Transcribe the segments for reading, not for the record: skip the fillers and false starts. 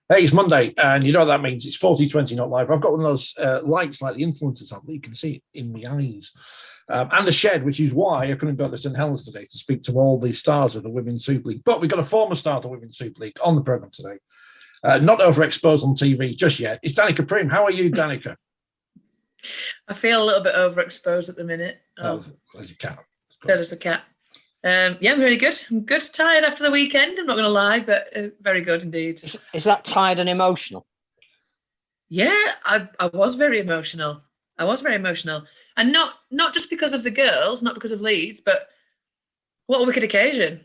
Hey, it's Monday, and you know what that means. It's 4020 not live. I've got one of those lights like the influencers have that you can see it in my eyes. And the shed, which is why I couldn't go to St Helens today to speak to all the stars of the Women's Super League. But we've got a former star of the Women's Super League on the programme today. Not overexposed on TV just yet. It's Danika Priim. How are you, Danika? I feel a little bit overexposed at the minute. As you can. So does the cat. Yeah, I'm really good. I'm good. Tired after the weekend. I'm not going to lie, but very good indeed. Is that tired and emotional? Yeah, I was very emotional. And not just because of the girls, not because of Leeds, but what a wicked occasion.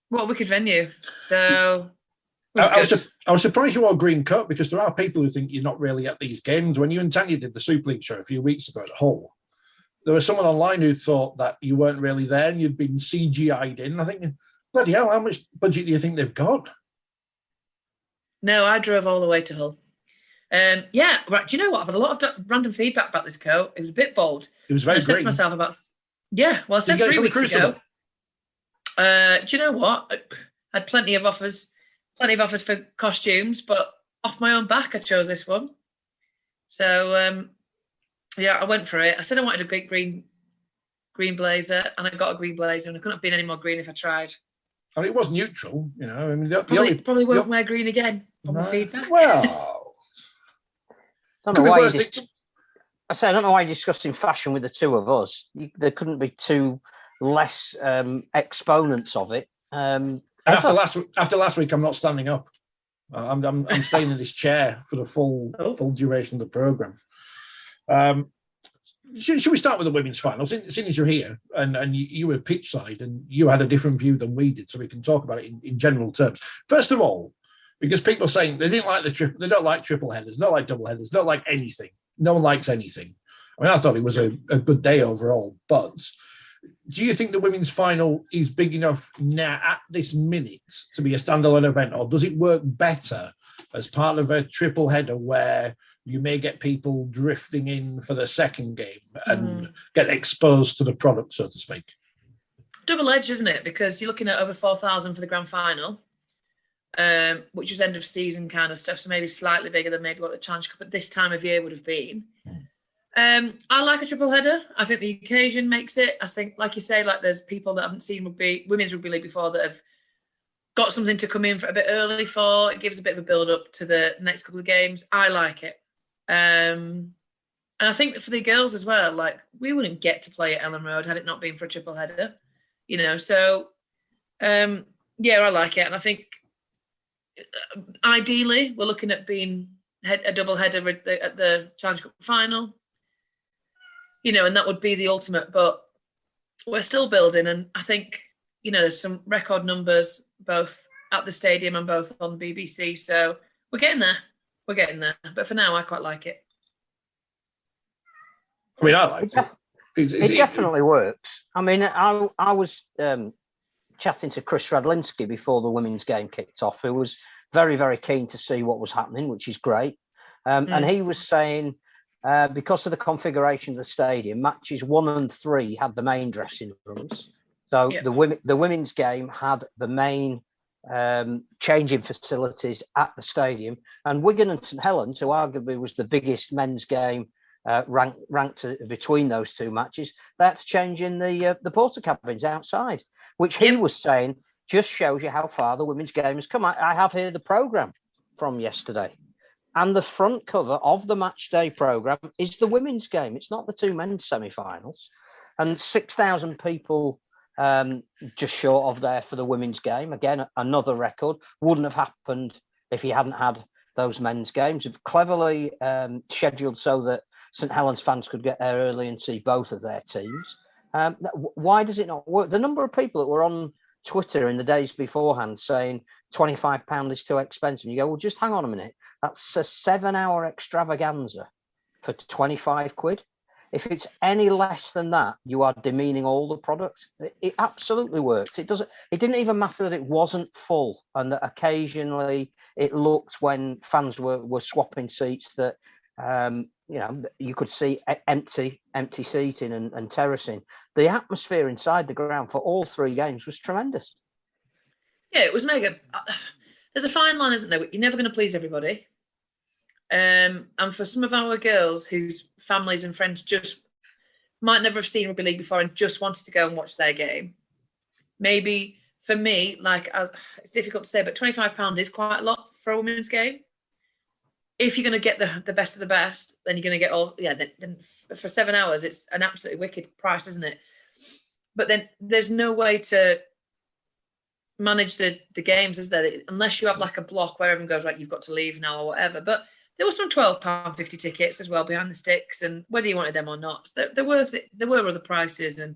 What a wicked venue. So I was surprised you wore a green coat, because there are people who think you're not really at these games. When you and Tanya did the Super League show a few weeks ago at Hull, there was someone online who thought that you weren't really there and you'd been CGI'd in. I think, bloody hell, how much budget do you think they've got? No, I drove all the way to Hull. Yeah, right. Do you know what? I've had a lot of random feedback about this coat. It was a bit bold. It was very green. I said to myself I said 3 weeks ago. Do you know what? I had plenty of offers for costumes, but off my own back, I chose this one. So, yeah, I went for it. I said I wanted a great green blazer, and I got a green blazer, and I couldn't have been any more green if I tried. I mean, it was neutral, you know. I mean, probably won't wear green again. From the feedback. Well, I don't know why I don't know why you're discussing fashion with the two of us. There couldn't be two less exponents of it. After last week, I'm not standing up. I'm staying in this chair for the full duration of the programme. Should we start with the women's final? Since as you're here and you were pitchside and you had a different view than we did, so we can talk about it in general terms. First of all, because people are saying they didn't like they don't like triple headers, don't like double headers, don't like anything. No one likes anything. I mean, I thought it was a good day overall, but do you think the women's final is big enough now at this minute to be a standalone event, or does it work better as part of a triple header where you may get people drifting in for the second game and get exposed to the product, so to speak? Double-edged, isn't it? Because you're looking at over 4,000 for the grand final, which is end of season kind of stuff, so maybe slightly bigger than maybe what the Challenge Cup at this time of year would have been. I like a triple header. I think the occasion makes it. I think, like you say, like there's people that haven't seen women's rugby league before that have got something to come in for a bit early for. It gives a bit of a build up to the next couple of games. I like it. And I think that for the girls as well, like we wouldn't get to play at Elland Road had it not been for a triple header, you know. So, yeah, I like it. And I think ideally we're looking at being a double header at the Challenge Cup final. You know, and that would be the ultimate, but we're still building. And I think, you know, there's some record numbers both at the stadium and both on the BBC. So we're getting there. But for now, I quite like it. I mean, I like it. It definitely works. I mean, I was chatting to Chris Radlinski before the women's game kicked off, who was very, very keen to see what was happening, which is great. And he was saying, because of the configuration of the stadium, matches 1 and 3 had the main dressing rooms. So the women's game had the main changing facilities at the stadium, and Wigan and St Helens, who arguably was the biggest men's game ranked between those two matches, they had to change in the porter cabins outside, which he was saying just shows you how far the women's game has come. I have here the programme from yesterday. And the front cover of the match day programme is the women's game. It's not the two men's semi-finals. And 6,000 people just short of there for the women's game. Again, another record. Wouldn't have happened if you hadn't had those men's games. It's cleverly scheduled so that St Helens fans could get there early and see both of their teams. Why does it not work? The number of people that were on Twitter in the days beforehand saying £25 is too expensive. You go, well, just hang on a minute. That's a 7-hour extravaganza for 25 quid. If it's any less than that, you are demeaning all the products. It absolutely works. It didn't even matter that it wasn't full, and that occasionally it looked when fans were swapping seats that you could see empty seating and terracing. The atmosphere inside the ground for all 3 games was tremendous. Yeah, it was mega. there's a fine line, isn't there? You're never going to please everybody. And for some of our girls whose families and friends just might never have seen rugby league before and just wanted to go and watch their game, maybe for me, it's difficult to say, but £25 is quite a lot for a women's game. If you're going to get the best of the best, then you're going to get all, then for 7 hours, it's an absolutely wicked price, isn't it? But then there's no way to manage the games, is there? Unless you have like a block where everyone goes, right, you've got to leave now or whatever. But there were some £12.50 tickets as well behind the sticks, and whether you wanted them or not, there were other prices, and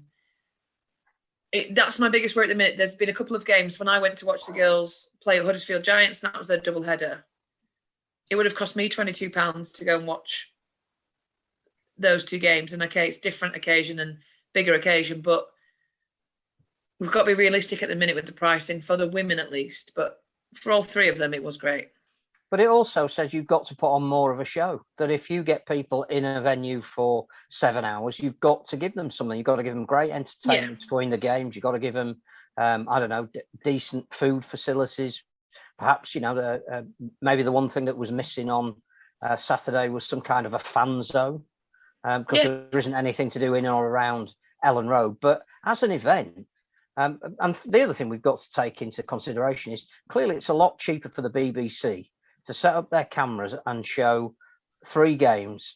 that's my biggest worry at the minute. There's been a couple of games when I went to watch the girls play at Huddersfield Giants, and that was a double header. It would have cost me £22 to go and watch those two games. And okay, it's different occasion and bigger occasion, but we've got to be realistic at the minute with the pricing for the women at least. But for all three of them, it was great. But it also says you've got to put on more of a show. That if you get people in a venue for 7 hours, you've got to give them something. You've got to give them great entertainment between the games. You've got to give them, decent food facilities. Perhaps, maybe the one thing that was missing on Saturday was some kind of a fan zone, because there isn't anything to do in or around Elland Road. But as an event, and the other thing we've got to take into consideration is clearly it's a lot cheaper for the BBC to set up their cameras and show 3 games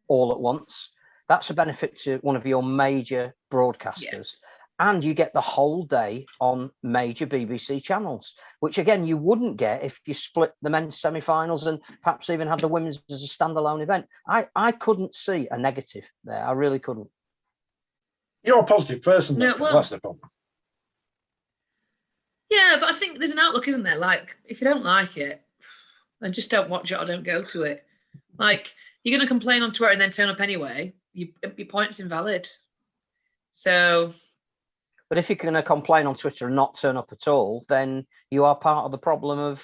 all at once. That's a benefit to one of your major broadcasters. And you get the whole day on major BBC channels, which again, you wouldn't get if you split the men's semi-finals and perhaps even had the women's as a standalone event. I couldn't see a negative there. I really couldn't. You're a positive person. No, that's the problem. Yeah, but I think there's an outlook, isn't there? Like, if you don't like it, then just don't watch it or don't go to it. Like, you're going to complain on Twitter and then turn up anyway. Your point's invalid. So... But if you're going to complain on Twitter and not turn up at all, then you are part of the problem of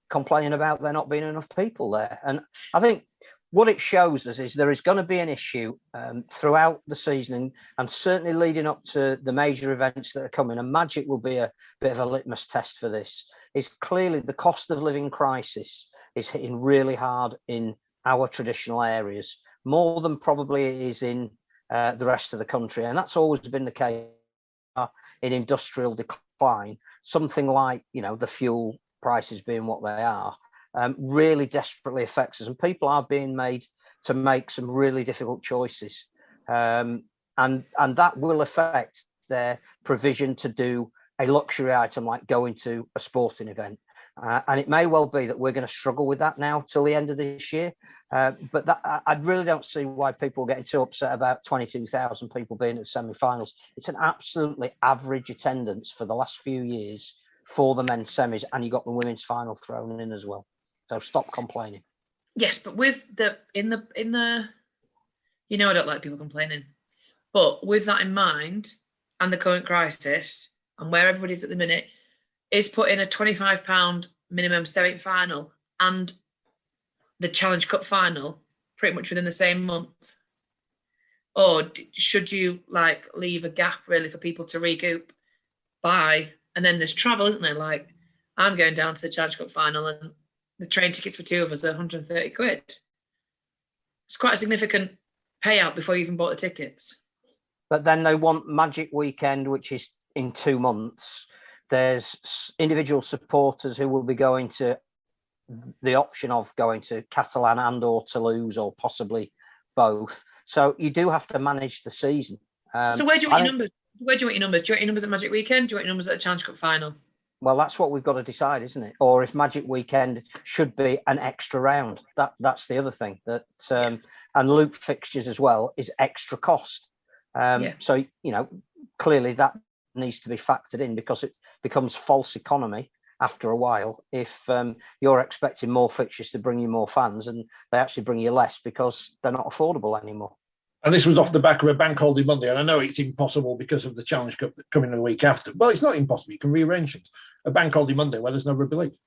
complaining about there not being enough people there. And I think what it shows us is there is going to be an issue throughout the season and certainly leading up to the major events that are coming. And Magic will be a bit of a litmus test for this. Is clearly the cost of living crisis is hitting really hard in our traditional areas, more than probably it is in the rest of the country. And that's always been the case. In industrial decline, something like the fuel prices being what they are really desperately affects us, and people are being made to make some really difficult choices, and that will affect their provision to do a luxury item like going to a sporting event. And it may well be that we're going to struggle with that now till the end of this year. But I really don't see why people are getting too upset about 22,000 people being at the semi-finals. It's an absolutely average attendance for the last few years for the men's semis, and you got the women's final thrown in as well. So stop complaining. Yes, but with in the I don't like people complaining, but with that in mind and the current crisis and where everybody's at the minute, is put in a £25 minimum semi-final and the Challenge Cup final pretty much within the same month? Or should you leave a gap really for people to recoup by, and then there's travel, isn't there? Like, I'm going down to the Challenge Cup final and the train tickets for 2 of us are 130 quid. It's quite a significant payout before you even bought the tickets. But then they want Magic Weekend, which is in 2 months. There's individual supporters who will be going to the option of going to Catalan and or Toulouse or possibly both. So you do have to manage the season. So where do you want your numbers? Where do you want your numbers? Do you want your numbers at Magic Weekend? Do you want your numbers at the Challenge Cup final? Well, that's what we've got to decide, isn't it? Or if Magic Weekend should be an extra round. That's the other thing. That and loop fixtures as well is extra cost. So clearly that needs to be factored in, because it becomes false economy after a while if you're expecting more fixtures to bring you more fans and they actually bring you less because they're not affordable anymore. And this was off the back of a bank holiday Monday, and I know it's impossible because of the Challenge Cup coming the week after. Well, it's not impossible. You can rearrange things. A bank holiday Monday where there's no rugby league.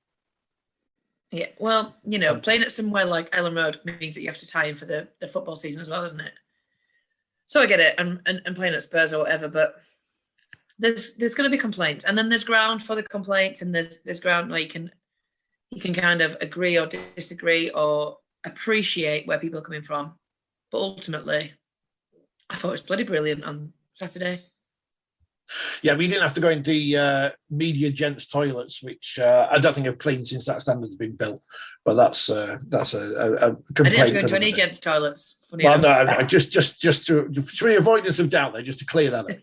Yeah, well, playing at somewhere like Elland Road means that you have to tie in for the football season as well, doesn't it? So I get it, and playing at Spurs or whatever, but there's going to be complaints, and then there's ground for the complaints, and there's ground where you can you can kind of agree or disagree or appreciate where people are coming from. But ultimately, I thought it was bloody brilliant on Saturday. Yeah, we didn't have to go into the media gents toilets, which I don't think have cleaned since that standard's been built. But that's a complaint. I didn't have to go into any gents toilets. Well, no, just to for the avoidance of doubt, there, just to clear that up,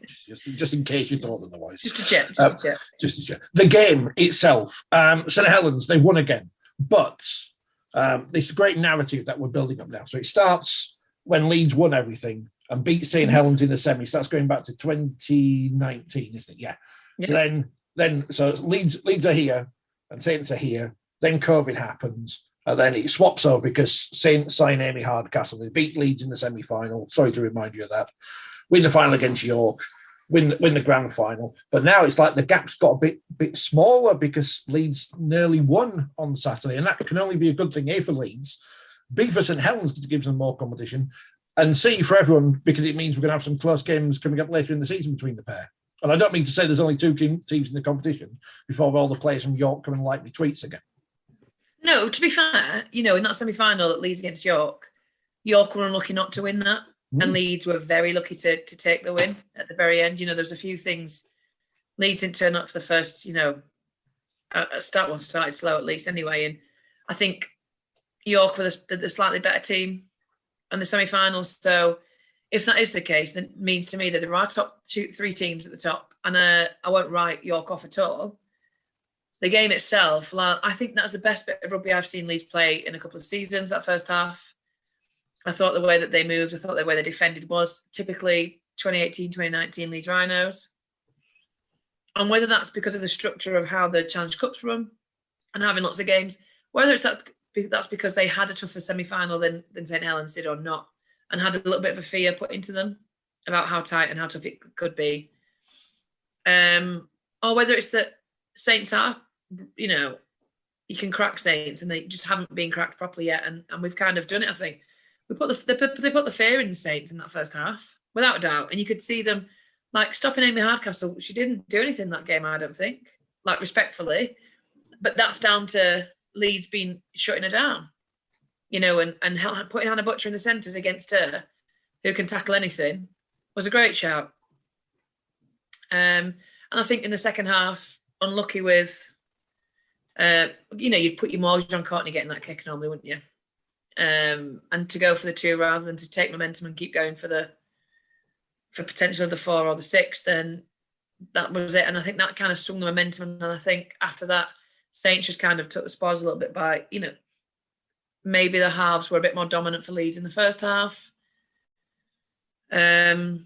just in case you thought otherwise. Just a jet. Just a jet. The game itself, St Helens, they won again, but this great narrative that we're building up now. So it starts when Leeds won everything and beat St Helens in the semi. So that's going back to 2019, isn't it? Yeah. So Leeds are here and Saints are here. Then COVID happens, and then it swaps over because Saints sign Amy Hardcastle. They beat Leeds in the semi-final. Sorry to remind you of that. Win the final against York. Win the grand final. But now it's like the gap's got a bit smaller because Leeds nearly won on Saturday, and that can only be a good thing. A, for Leeds, B, for St Helens, because it gives them more competition, and C, for everyone, because it means we're going to have some close games coming up later in the season between the pair. And I don't mean to say there's only two teams in the competition before all the players from York come and like me tweets again. No, to be fair, in that semi-final at Leeds against York were unlucky not to win that. And Leeds were very lucky to take the win at the very end. There's a few things. Leeds didn't turn up for the first, started slow at least anyway. And I think York were the slightly better team in the semi-finals. So if that is the case, then it means to me that there are top three teams at the top. And I won't write York off at all. The game itself, I think that's the best bit of rugby I've seen Leeds play in a couple of seasons, that first half. I thought the way that they moved, I thought the way they defended was typically 2018, 2019 Leeds Rhinos. And whether that's because of the structure of how the Challenge Cup's run and having lots of games, whether that's because they had a tougher semi-final than St Helens did or not, and had a little bit of a fear put into them about how tight and how tough it could be. Or whether it's that Saints are, you can crack Saints and they just haven't been cracked properly yet. And we've kind of done it, I think. They put the fear in the Saints in that first half, without a doubt. And you could see them, stopping Amy Hardcastle. She didn't do anything that game, I don't think, respectfully. But that's down to Leeds shutting her down, and putting Hannah Butcher in the centres against her, who can tackle anything, was a great shout. And I think in the second half, unlucky with, you'd put your mortgage on Courtney getting that kick normally, wouldn't you? And to go for the 2 rather than to take momentum and keep going for potential of the 4 or the 6, then that was it. And I think that kind of swung the momentum. And I think after that, Saints just kind of took the spoils a little bit by, maybe the halves were a bit more dominant for Leeds in the first half. A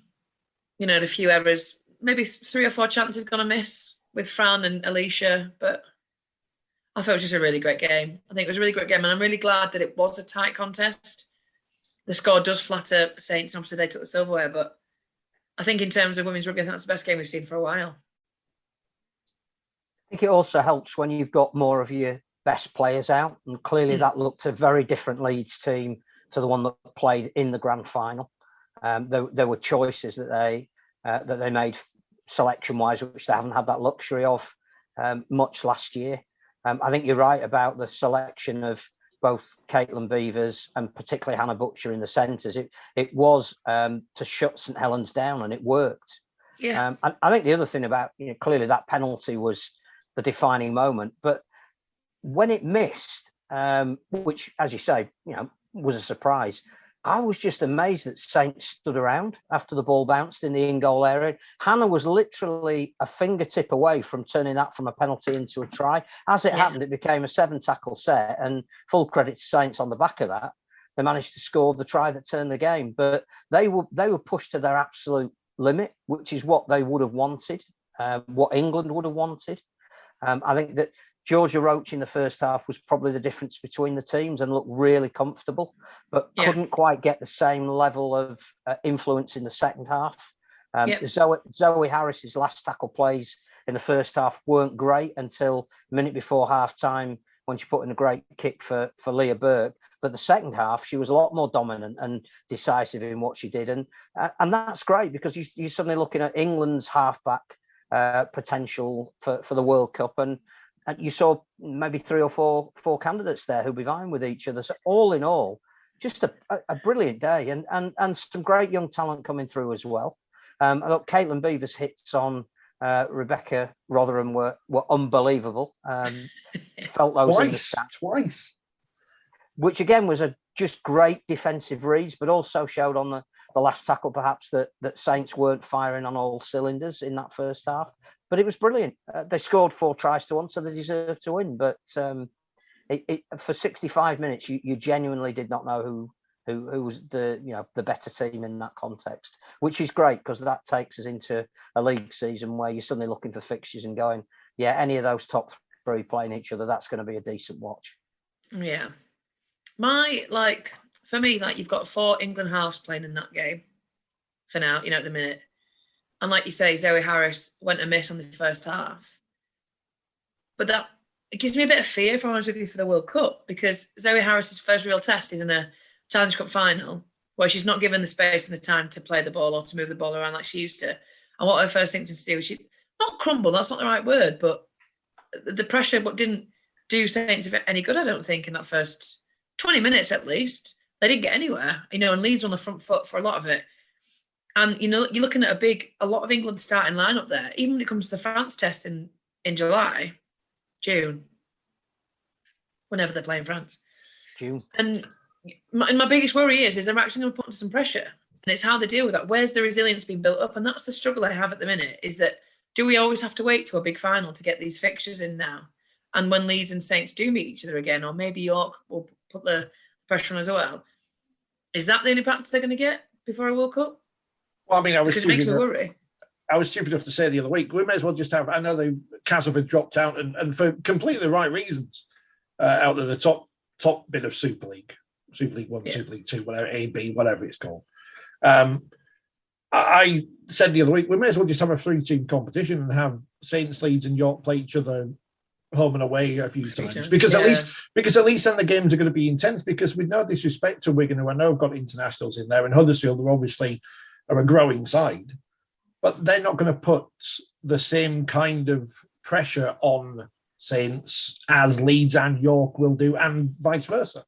few errors, maybe 3 or 4 chances gone amiss with Fran and Alicia, but I thought it was just a really great game. I think it was a really great game, and I'm really glad that it was a tight contest. The score does flatter Saints, and obviously they took the silverware, but I think in terms of women's rugby, I think that's the best game we've seen for a while. I think it also helps when you've got more of your best players out, and clearly that looked a very different Leeds team to the one that played in the grand final. There were choices that they made selection-wise, which they haven't had that luxury of much last year. I think you're right about the selection of both Caitlin Beavers and particularly Hannah Butcher in the centres. It was to shut St Helens down, and it worked. Yeah. I think the other thing about, clearly that penalty was the defining moment, but when it missed, which, as you say, was a surprise, I was just amazed that Saints stood around after the ball bounced in the in-goal area. Hannah was literally a fingertip away from turning that from a penalty into a try. As it happened, it became a 7-tackle set, and full credit to Saints on the back of that. They managed to score the try that turned the game, but they were pushed to their absolute limit, which is what they would have wanted, what England would have wanted. I think that Georgia Roach in the first half was probably the difference between the teams and looked really comfortable, but couldn't quite get the same level of influence in the second half. Zoe Harris's last tackle plays in the first half weren't great until a minute before half time when she put in a great kick for Leah Burke. But the second half, she was a lot more dominant and decisive in what she did. And that's great because you're suddenly looking at England's halfback potential for the World Cup. And you saw maybe 3 or 4 candidates there who'll be vying with each other. So all in all, just a brilliant day, and some great young talent coming through as well. Look, Caitlin Beaver's hits on Rebecca Rotherham were unbelievable. Felt those in the stats. Twice. Which again was just great defensive reads, but also showed on the last tackle perhaps that Saints weren't firing on all cylinders in that first half. But it was brilliant. They scored 4 tries to 1, so they deserved to win. But for 65 minutes, you genuinely did not know who was the better team in that context, which is great because that takes us into a league season where you're suddenly looking for fixtures and going, yeah, any of those top 3 playing each other, that's going to be a decent watch. Yeah. For me, you've got 4 England halves playing in that game for now, at the minute. And like you say, Zoe Harris went amiss on the first half. But it gives me a bit of fear, if I'm honest with you, for the World Cup, because Zoe Harris's first real test is in a Challenge Cup final where she's not given the space and the time to play the ball or to move the ball around like she used to. And what her first thing to do was not crumble, that's not the right word, but the pressure didn't do Saints any good, I don't think, in that first 20 minutes at least. They didn't get anywhere, and Leeds on the front foot for a lot of it. And, you're looking at a lot of England starting lineup there, even when it comes to the France test in June, whenever they're playing France. June. And my biggest worry is they're actually going to put under some pressure. And it's how they deal with that. Where's the resilience being built up? And that's the struggle I have at the minute, is that do we always have to wait to a big final to get these fixtures in now? And when Leeds and Saints do meet each other again, or maybe York will put the pressure on as well, is that the only practice they're going to get before a World Cup? Well, I mean, it makes me worry. I was stupid enough to say the other week, we may as well just have, I know Castleford dropped out and for completely the right reasons, out of the top bit of Super League 1, Super League 2, whatever, A, B, whatever it's called. I said the other week, we may as well just have a 3-team competition and have Saints, Leeds and York play each other home and away a few times. Because at least then the games are going to be intense, because with no disrespect to Wigan, who I know have got internationals in there, and Huddersfield, who obviously are a growing side, but they're not going to put the same kind of pressure on Saints as Leeds and York will do, and vice versa.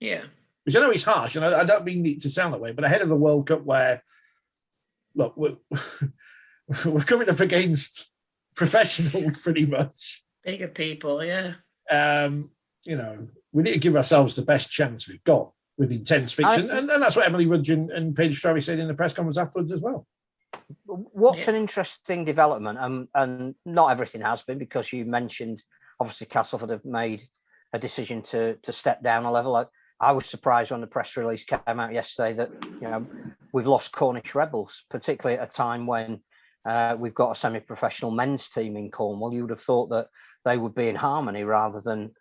Yeah. Which I know is harsh, and I don't mean it to sound that way, but ahead of the World Cup where, look, we're coming up against professionals pretty much. Bigger people, yeah. We need to give ourselves the best chance we've got with intense fiction. And that's what Emily Rudge and Paige Strawy said in the press conference afterwards as well. What's an interesting development, and not everything has been, because you mentioned, obviously, Castleford have made a decision to step down a level. I was surprised when the press release came out yesterday that, we've lost Cornish Rebels, particularly at a time when we've got a semi-professional men's team in Cornwall. You would have thought that they would be in harmony rather than,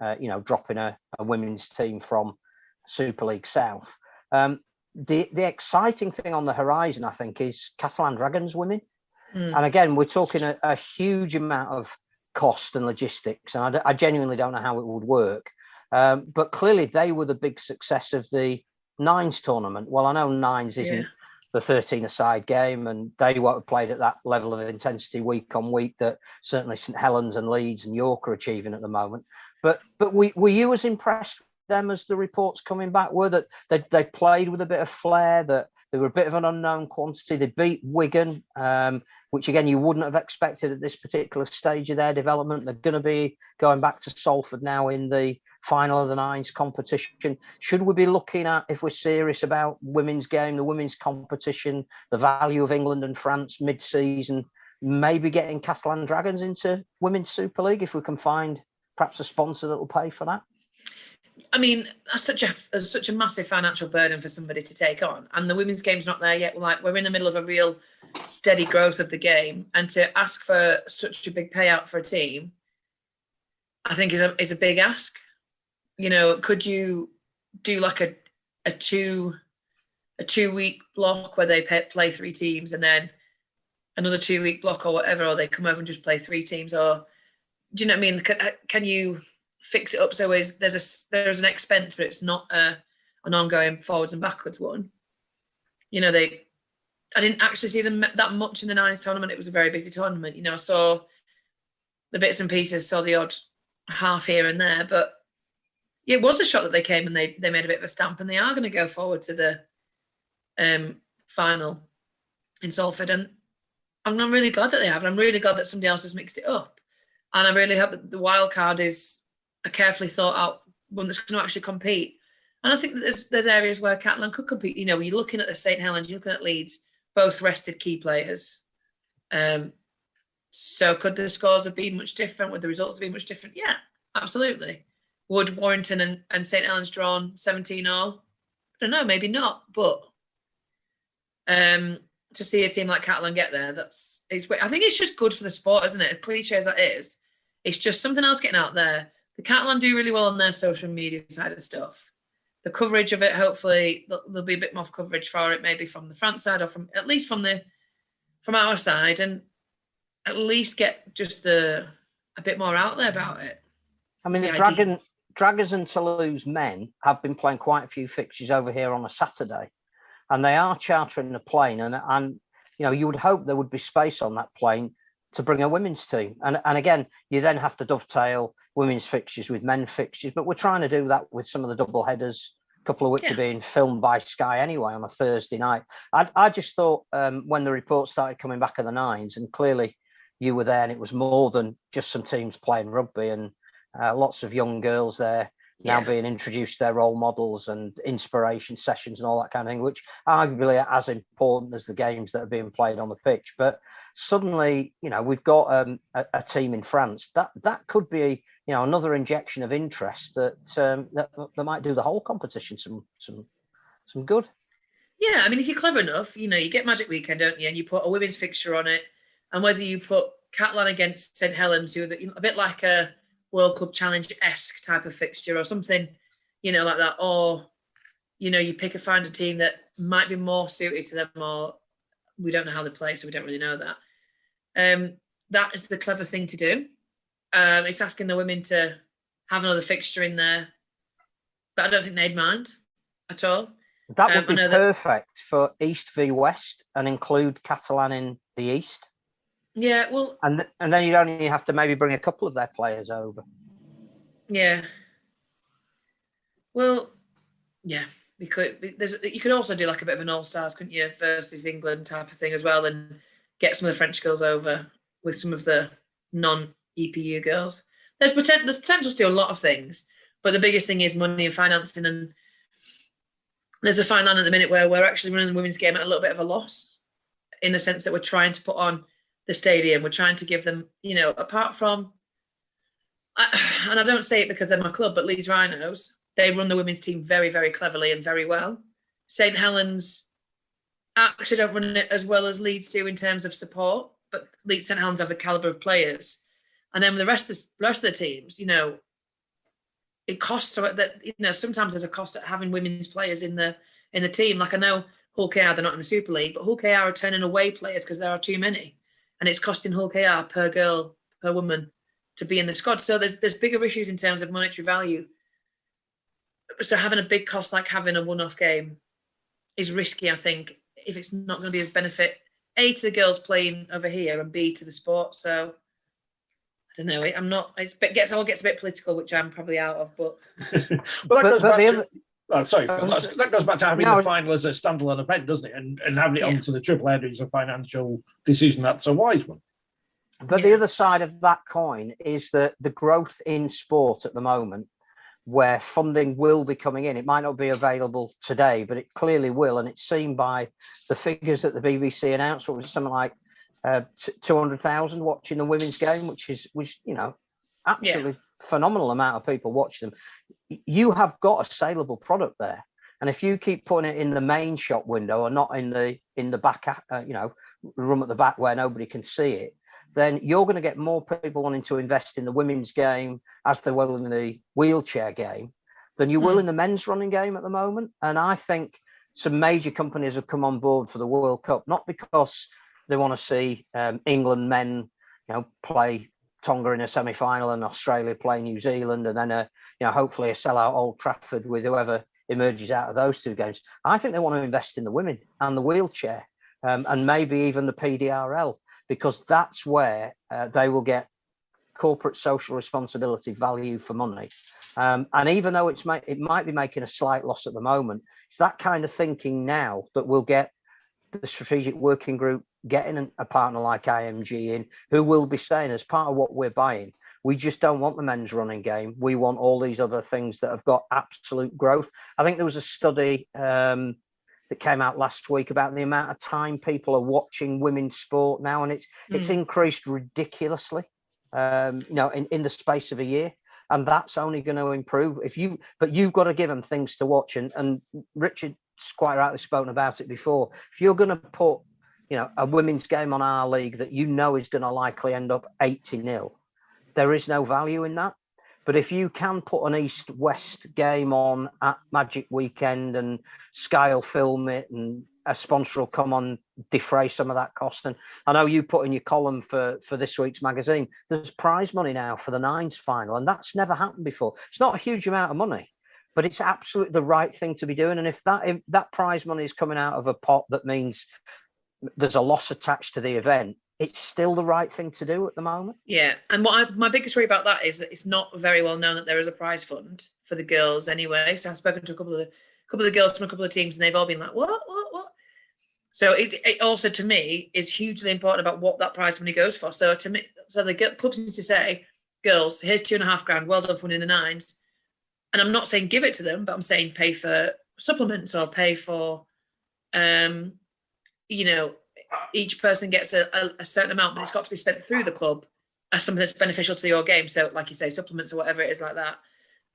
dropping a women's team from Super League South. The exciting thing on the horizon, I think, is Catalan Dragons women. And again, we're talking a huge amount of cost and logistics, and I genuinely don't know how it would work. But clearly they were the big success of the Nines tournament. Well, I know Nines isn't the 13-a-side game, and they won't have played at that level of intensity week on week that certainly St Helens and Leeds and York are achieving at the moment. But were you as impressed with them as the reports coming back were, that they played with a bit of flair, that they were a bit of an unknown quantity? They beat Wigan, which again you wouldn't have expected at this particular stage of their development. They're going to be going back to Salford now in the final of the Nines competition. Should we be looking at, if we're serious about women's game, the women's competition, the value of England and France mid-season, maybe getting Catalan Dragons into Women's Super League if we can find perhaps a sponsor that will pay for that? I mean, that's such a massive financial burden for somebody to take on, and the women's game's not there yet. We're in the middle of a real steady growth of the game, and to ask for such a big payout for a team, I think is a big ask. Could you do like a 2-week block where they play 3 teams, and then another 2-week block or whatever, or they come over and just play 3 teams? Or do you know what I mean? Can you fix it up so there's an expense, but it's not an ongoing forwards and backwards one? I didn't actually see them that much in the Nines tournament. It was a very busy tournament. I saw the bits and pieces, saw the odd half here and there, but it was a shock that they came and they made a bit of a stamp, and they are going to go forward to the final in Salford. And I'm really glad that they have. And I'm really glad that somebody else has mixed it up. And I really hope that the wild card is a carefully thought out one that's going to actually compete. And I think that there's areas where Catalan could compete. You know, you're looking at the St. Helens, you're looking at Leeds, both rested key players. So could the scores have been much different? Would the results have been much different? Yeah, absolutely. Would Warrington and St. Helens drawn 17-0? I don't know, maybe not. But to see a team like Catalan get there, I think it's just good for the sport, isn't it? As cliche as that is, it's just something else getting out there. The Catalan do really well on their social media side of stuff. The coverage of it, hopefully, there'll be a bit more coverage for it, maybe from the France side or at least from our side, and at least get just a bit more out there about it. I mean, the Dragons and Toulouse men have been playing quite a few fixtures over here on a Saturday, and they are chartering a plane, and you know, you would hope there would be space on that plane to bring a women's team. And again, you then have to dovetail women's fixtures with men fixtures, but we're trying to do that with some of the double headers, a couple of which are being filmed by Sky anyway on a Thursday night. I just thought when the reports started coming back of the nines, and clearly you were there, and it was more than just some teams playing rugby, and lots of young girls there now being introduced to their role models and inspiration sessions and all that kind of thing, which arguably are as important as the games that are being played on the pitch. But suddenly, you know, we've got a team in France that could be, you know, another injection of interest that might do the whole competition some good. Yeah, I mean, if you're clever enough, you know, you get Magic Weekend, don't you? And you put a women's fixture on it, and whether you put Catalan against St. Helens, who are a bit like a World Club Challenge-esque type of fixture or something, you know, like that, or, you know, you find a team that might be more suited to them, or we don't know how they play, so we don't really know that. That is the clever thing to do. It's asking the women to have another fixture in there, but I don't think they'd mind at all. That would be perfect for East v West and include Catalan in the East. Yeah, well, and then you'd only have to maybe bring a couple of their players over. Yeah. Well, yeah, you could also do like a bit of an all-stars, couldn't you, versus England type of thing as well, and get some of the French girls over with some of the non-EPU girls. There's potential to do a lot of things, but the biggest thing is money and financing. And there's a fine line at the minute where we're actually running the women's game at a little bit of a loss, in the sense that we're trying to put on the stadium. We're trying to give them, you know, apart from, and I don't say it because they're my club, but Leeds Rhinos, they run the women's team very, very cleverly and very well. St. Helens actually don't run it as well as Leeds do in terms of support, but Leeds St. Helens have the caliber of players. And then the rest of the teams, you know, it costs that, you know, sometimes there's a cost at having women's players in the team. Like I know Hull KR, they're not in the Super League, but Hull KR are turning away players because there are too many. And it's costing Hull KR per girl, per woman to be in the squad. So there's bigger issues in terms of monetary value. So having a big cost like having a one-off game is risky, I think, if it's not going to be as benefit, A, to the girls playing over here, and B, to the sport. So I don't know. It gets a bit political, which I'm probably out of. But that goes back to having the final as a standalone event, doesn't it? And having it onto the triple header is a financial decision. That's a wise one. But the other side of that coin is that the growth in sport at the moment, where funding will be coming in. It might not be available today, but it clearly will. And it's seen by the figures that the BBC announced, what was something like 200,000 watching the women's game, which you know, absolutely phenomenal amount of people watching them. You have got a saleable product there. And if you keep putting it in the main shop window or not in the back, you know, room at the back where nobody can see it, then you're going to get more people wanting to invest in the women's game as they will in the wheelchair game than you will in the men's running game at the moment. And I think some major companies have come on board for the World Cup, not because they want to see England men, you know, play Tonga in a semi-final and Australia play New Zealand, and then you know, hopefully a sellout Old Trafford with whoever emerges out of those two games. I think they want to invest in the women and the wheelchair, and maybe even the PDRL, because that's where they will get corporate social responsibility value for money. And even though it might be making a slight loss at the moment, it's that kind of thinking now that will get the strategic working group getting a partner like IMG in, who will be saying, as part of what we're buying, we just don't want the men's running game. We want all these other things that have got absolute growth. I think there was a study that came out last week about the amount of time people are watching women's sport now, and it's increased ridiculously, in the space of a year. And that's only going to improve but you've got to give them things to watch. And Richard's quite rightly spoken about it before. If you're going to put, a women's game on our league that is going to likely end up 80-0, there is no value in that. But if you can put an East-West game on at Magic Weekend and Sky will film it and a sponsor will come on, defray some of that cost. And I know you put in your column for this week's magazine, there's prize money now for the Nines final, and that's never happened before. It's not a huge amount of money, but it's absolutely the right thing to be doing. And if that prize money is coming out of a pot that means there's a loss attached to the event, it's still the right thing to do at the moment. Yeah, and my biggest worry about that is that it's not very well known that there is a prize fund for the girls anyway. So I've spoken to a couple of the girls from a couple of teams, and they've all been like, what? So it also, to me, is hugely important about what that prize money goes for. So to me, the clubs need to say, girls, here's $2,500, well done for winning the Nines. And I'm not saying give it to them, but I'm saying pay for supplements or pay for, each person gets a certain amount, but it's got to be spent through the club as something that's beneficial to your game. So, like you say, supplements or whatever it is like that.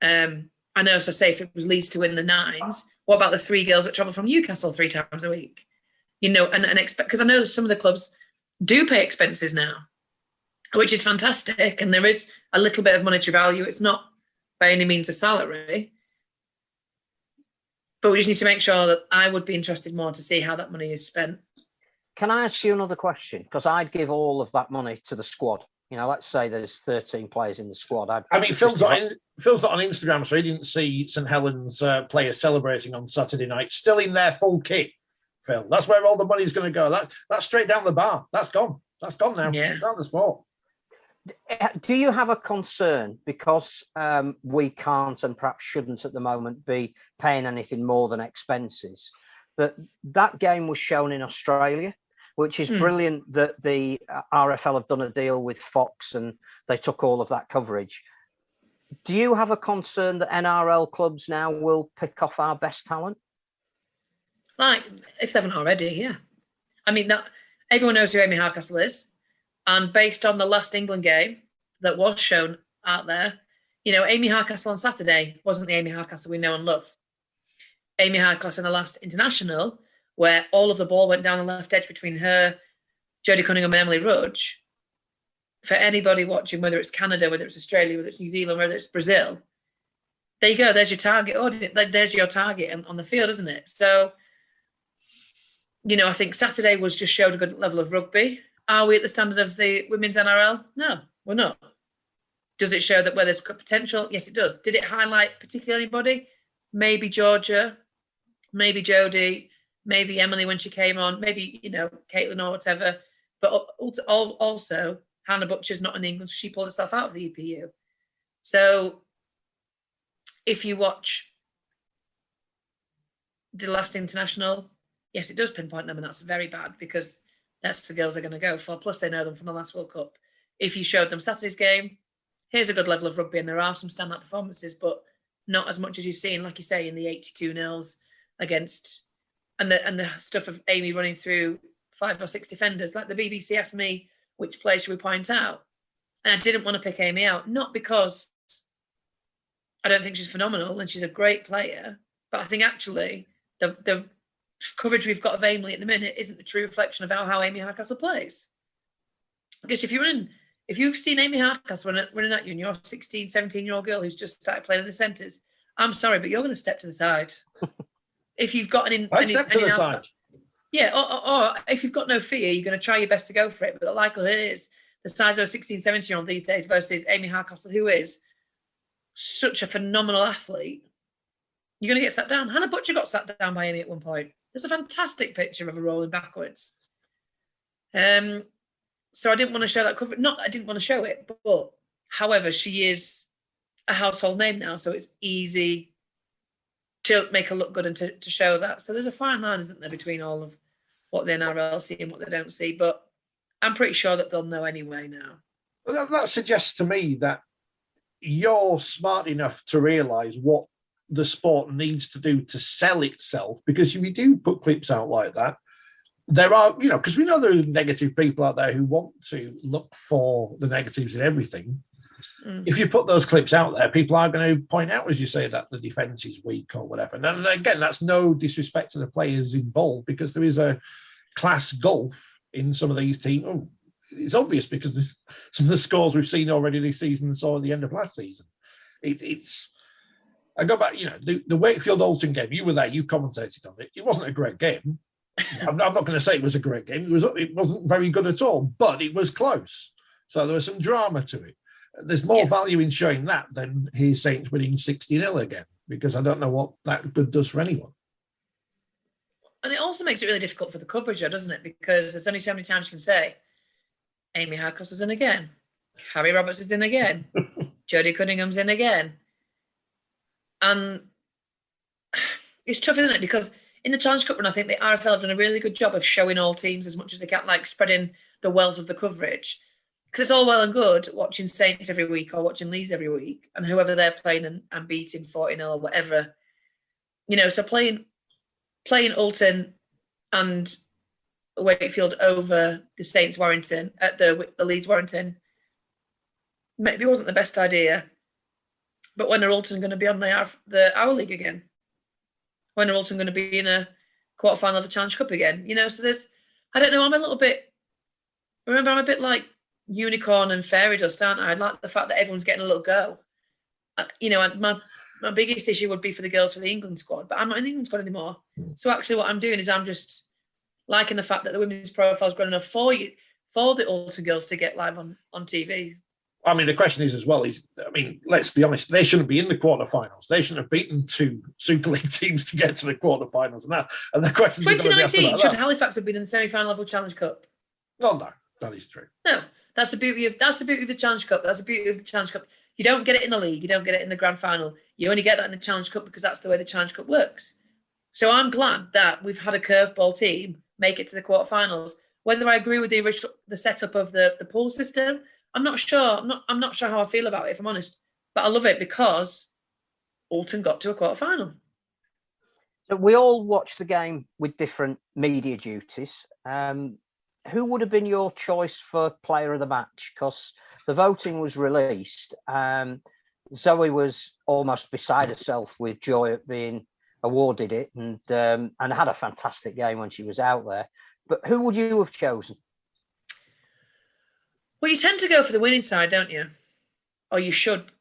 I know, so say if it was Leeds to win the Nines, what about the 3 girls that travel from Newcastle 3 times a week? And expect, because I know some of the clubs do pay expenses now, which is fantastic. And there is a little bit of monetary value. It's not by any means a salary. But we just need to make sure that I would be interested more to see how that money is spent. Can I ask you another question? Because I'd give all of that money to the squad. Let's say there's 13 players in the squad. Phil's not on Instagram, so he didn't see St Helens players celebrating on Saturday night, still in their full kit, Phil. That's where all the money's going to go. That's straight down the bar. That's gone. That's gone now. Yeah. It's down the sport. Do you have a concern, because we can't and perhaps shouldn't at the moment be paying anything more than expenses, that game was shown in Australia, which is brilliant that the RFL have done a deal with Fox and they took all of that coverage. Do you have a concern that NRL clubs now will pick off our best talent? Like, if they haven't already, yeah. I mean, everyone knows who Amy Hardcastle is. And based on the last England game that was shown out there, Amy Hardcastle on Saturday wasn't the Amy Hardcastle we know and love. Amy Hardcastle in the last international, where all of the ball went down the left edge between her, Jodie Cunningham and Emily Rudge. For anybody watching, whether it's Canada, whether it's Australia, whether it's New Zealand, whether it's Brazil, there you go. There's your target audience. There's your target on the field, isn't it? So, I think Saturday just showed a good level of rugby. Are we at the standard of the women's NRL? No, we're not. Does it show that where there's potential? Yes, it does. Did it highlight particularly anybody? Maybe Georgia, maybe Jodie, maybe Emily when she came on, maybe, Caitlin or whatever. But also, Hannah Butcher's not in England. She pulled herself out of the EPU. So if you watch the last international, yes, it does pinpoint them, and that's very bad because that's the girls they're going to go for. Plus, they know them from the last World Cup. If you showed them Saturday's game, here's a good level of rugby, and there are some standout performances, but not as much as you've seen, like you say, in the 82-0s against, and the stuff of Amy running through 5 or 6 defenders. Like the BBC asked me, which player should we point out? And I didn't want to pick Amy out, not because I don't think she's phenomenal and she's a great player, but I think actually the coverage we've got of Amy at the minute isn't the true reflection of how Amy Hardcastle plays. Because if you've seen Amy Hardcastle running at you and you're a 16, 17-year-old girl who's just started playing in the centres, I'm sorry, but you're going to step to the side. If you've got step to the side. Yeah, or if you've got no fear, you're going to try your best to go for it. But the likelihood is the size of a 16, 17-year-old these days versus Amy Hardcastle, who is such a phenomenal athlete, you're going to get sat down. Hannah Butcher got sat down by Amy at one point. There's a fantastic picture of her rolling backwards. So I didn't want to show that cover. Not that I didn't want to show it, but However, she is a household name now, so it's easy to make her look good and to show that. So there's a fine line, isn't there, between all of what the NRL see and what they don't see. But I'm pretty sure that they'll know anyway now. Well, that suggests to me that you're smart enough to realise what the sport needs to do to sell itself, because if you do put clips out like that, there are, because we know there are negative people out there who want to look for the negatives in everything. If you put those clips out there, people are going to point out, as you say, that the defence is weak or whatever. And again, that's no disrespect to the players involved, because there is a class gulf in some of these teams. Oh, it's obvious because some of the scores we've seen already this season and saw at the end of last season. I go back, the Wakefield Alton game, you were there, you commentated on it. It wasn't a great game. I'm not going to say it was a great game. It wasn't very good at all, but it was close. So there was some drama to it. There's more value in showing that than his Saints winning 60-0 again, because I don't know what that good does for anyone. And it also makes it really difficult for the coverage, doesn't it? Because there's only so many times you can say, Amy Harcross is in again. Harry Roberts is in again. Jodie Cunningham's in again. And it's tough, isn't it? Because in the Challenge Cup run, I think the RFL have done a really good job of showing all teams as much as they can, like spreading the wealth of the coverage. Because it's all well and good watching Saints every week or watching Leeds every week, and whoever they're playing and beating 40-0 or whatever. So playing Alton and Wakefield over the Saints Warrington at the Leeds Warrington maybe wasn't the best idea. But when are Alton going to be on the Our League again? When are Alton going to be in a quarterfinal of the Challenge Cup again? So there's, I don't know, I'm a bit like unicorn and fairy dust, aren't I? I like the fact that everyone's getting a little go. My biggest issue would be for the girls for the England squad, but I'm not in the England squad anymore. So actually what I'm doing is I'm just liking the fact that the women's profile is grown enough for the Alton girls to get live on TV. I mean, the question is as well, let's be honest, they shouldn't be in the quarterfinals. They shouldn't have beaten two Super League teams to get to the quarterfinals. And the question 2019, should Halifax have been in the semi-final level Challenge Cup? Well, no, that is true. No, that's the beauty of the Challenge Cup. That's the beauty of the Challenge Cup. You don't get it in the league. You don't get it in the grand final. You only get that in the Challenge Cup because that's the way the Challenge Cup works. So I'm glad that we've had a curveball team make it to the quarterfinals. Whether I agree with the setup of the pool system, I'm not sure. I'm not sure how I feel about it, if I'm honest. But I love it because Alton got to a quarterfinal. So we all watched the game with different media duties. Who would have been your choice for player of the match? Because the voting was released. Zoe was almost beside herself with joy at being awarded it, and had a fantastic game when she was out there. But who would you have chosen? Well, you tend to go for the winning side, don't you? Or you should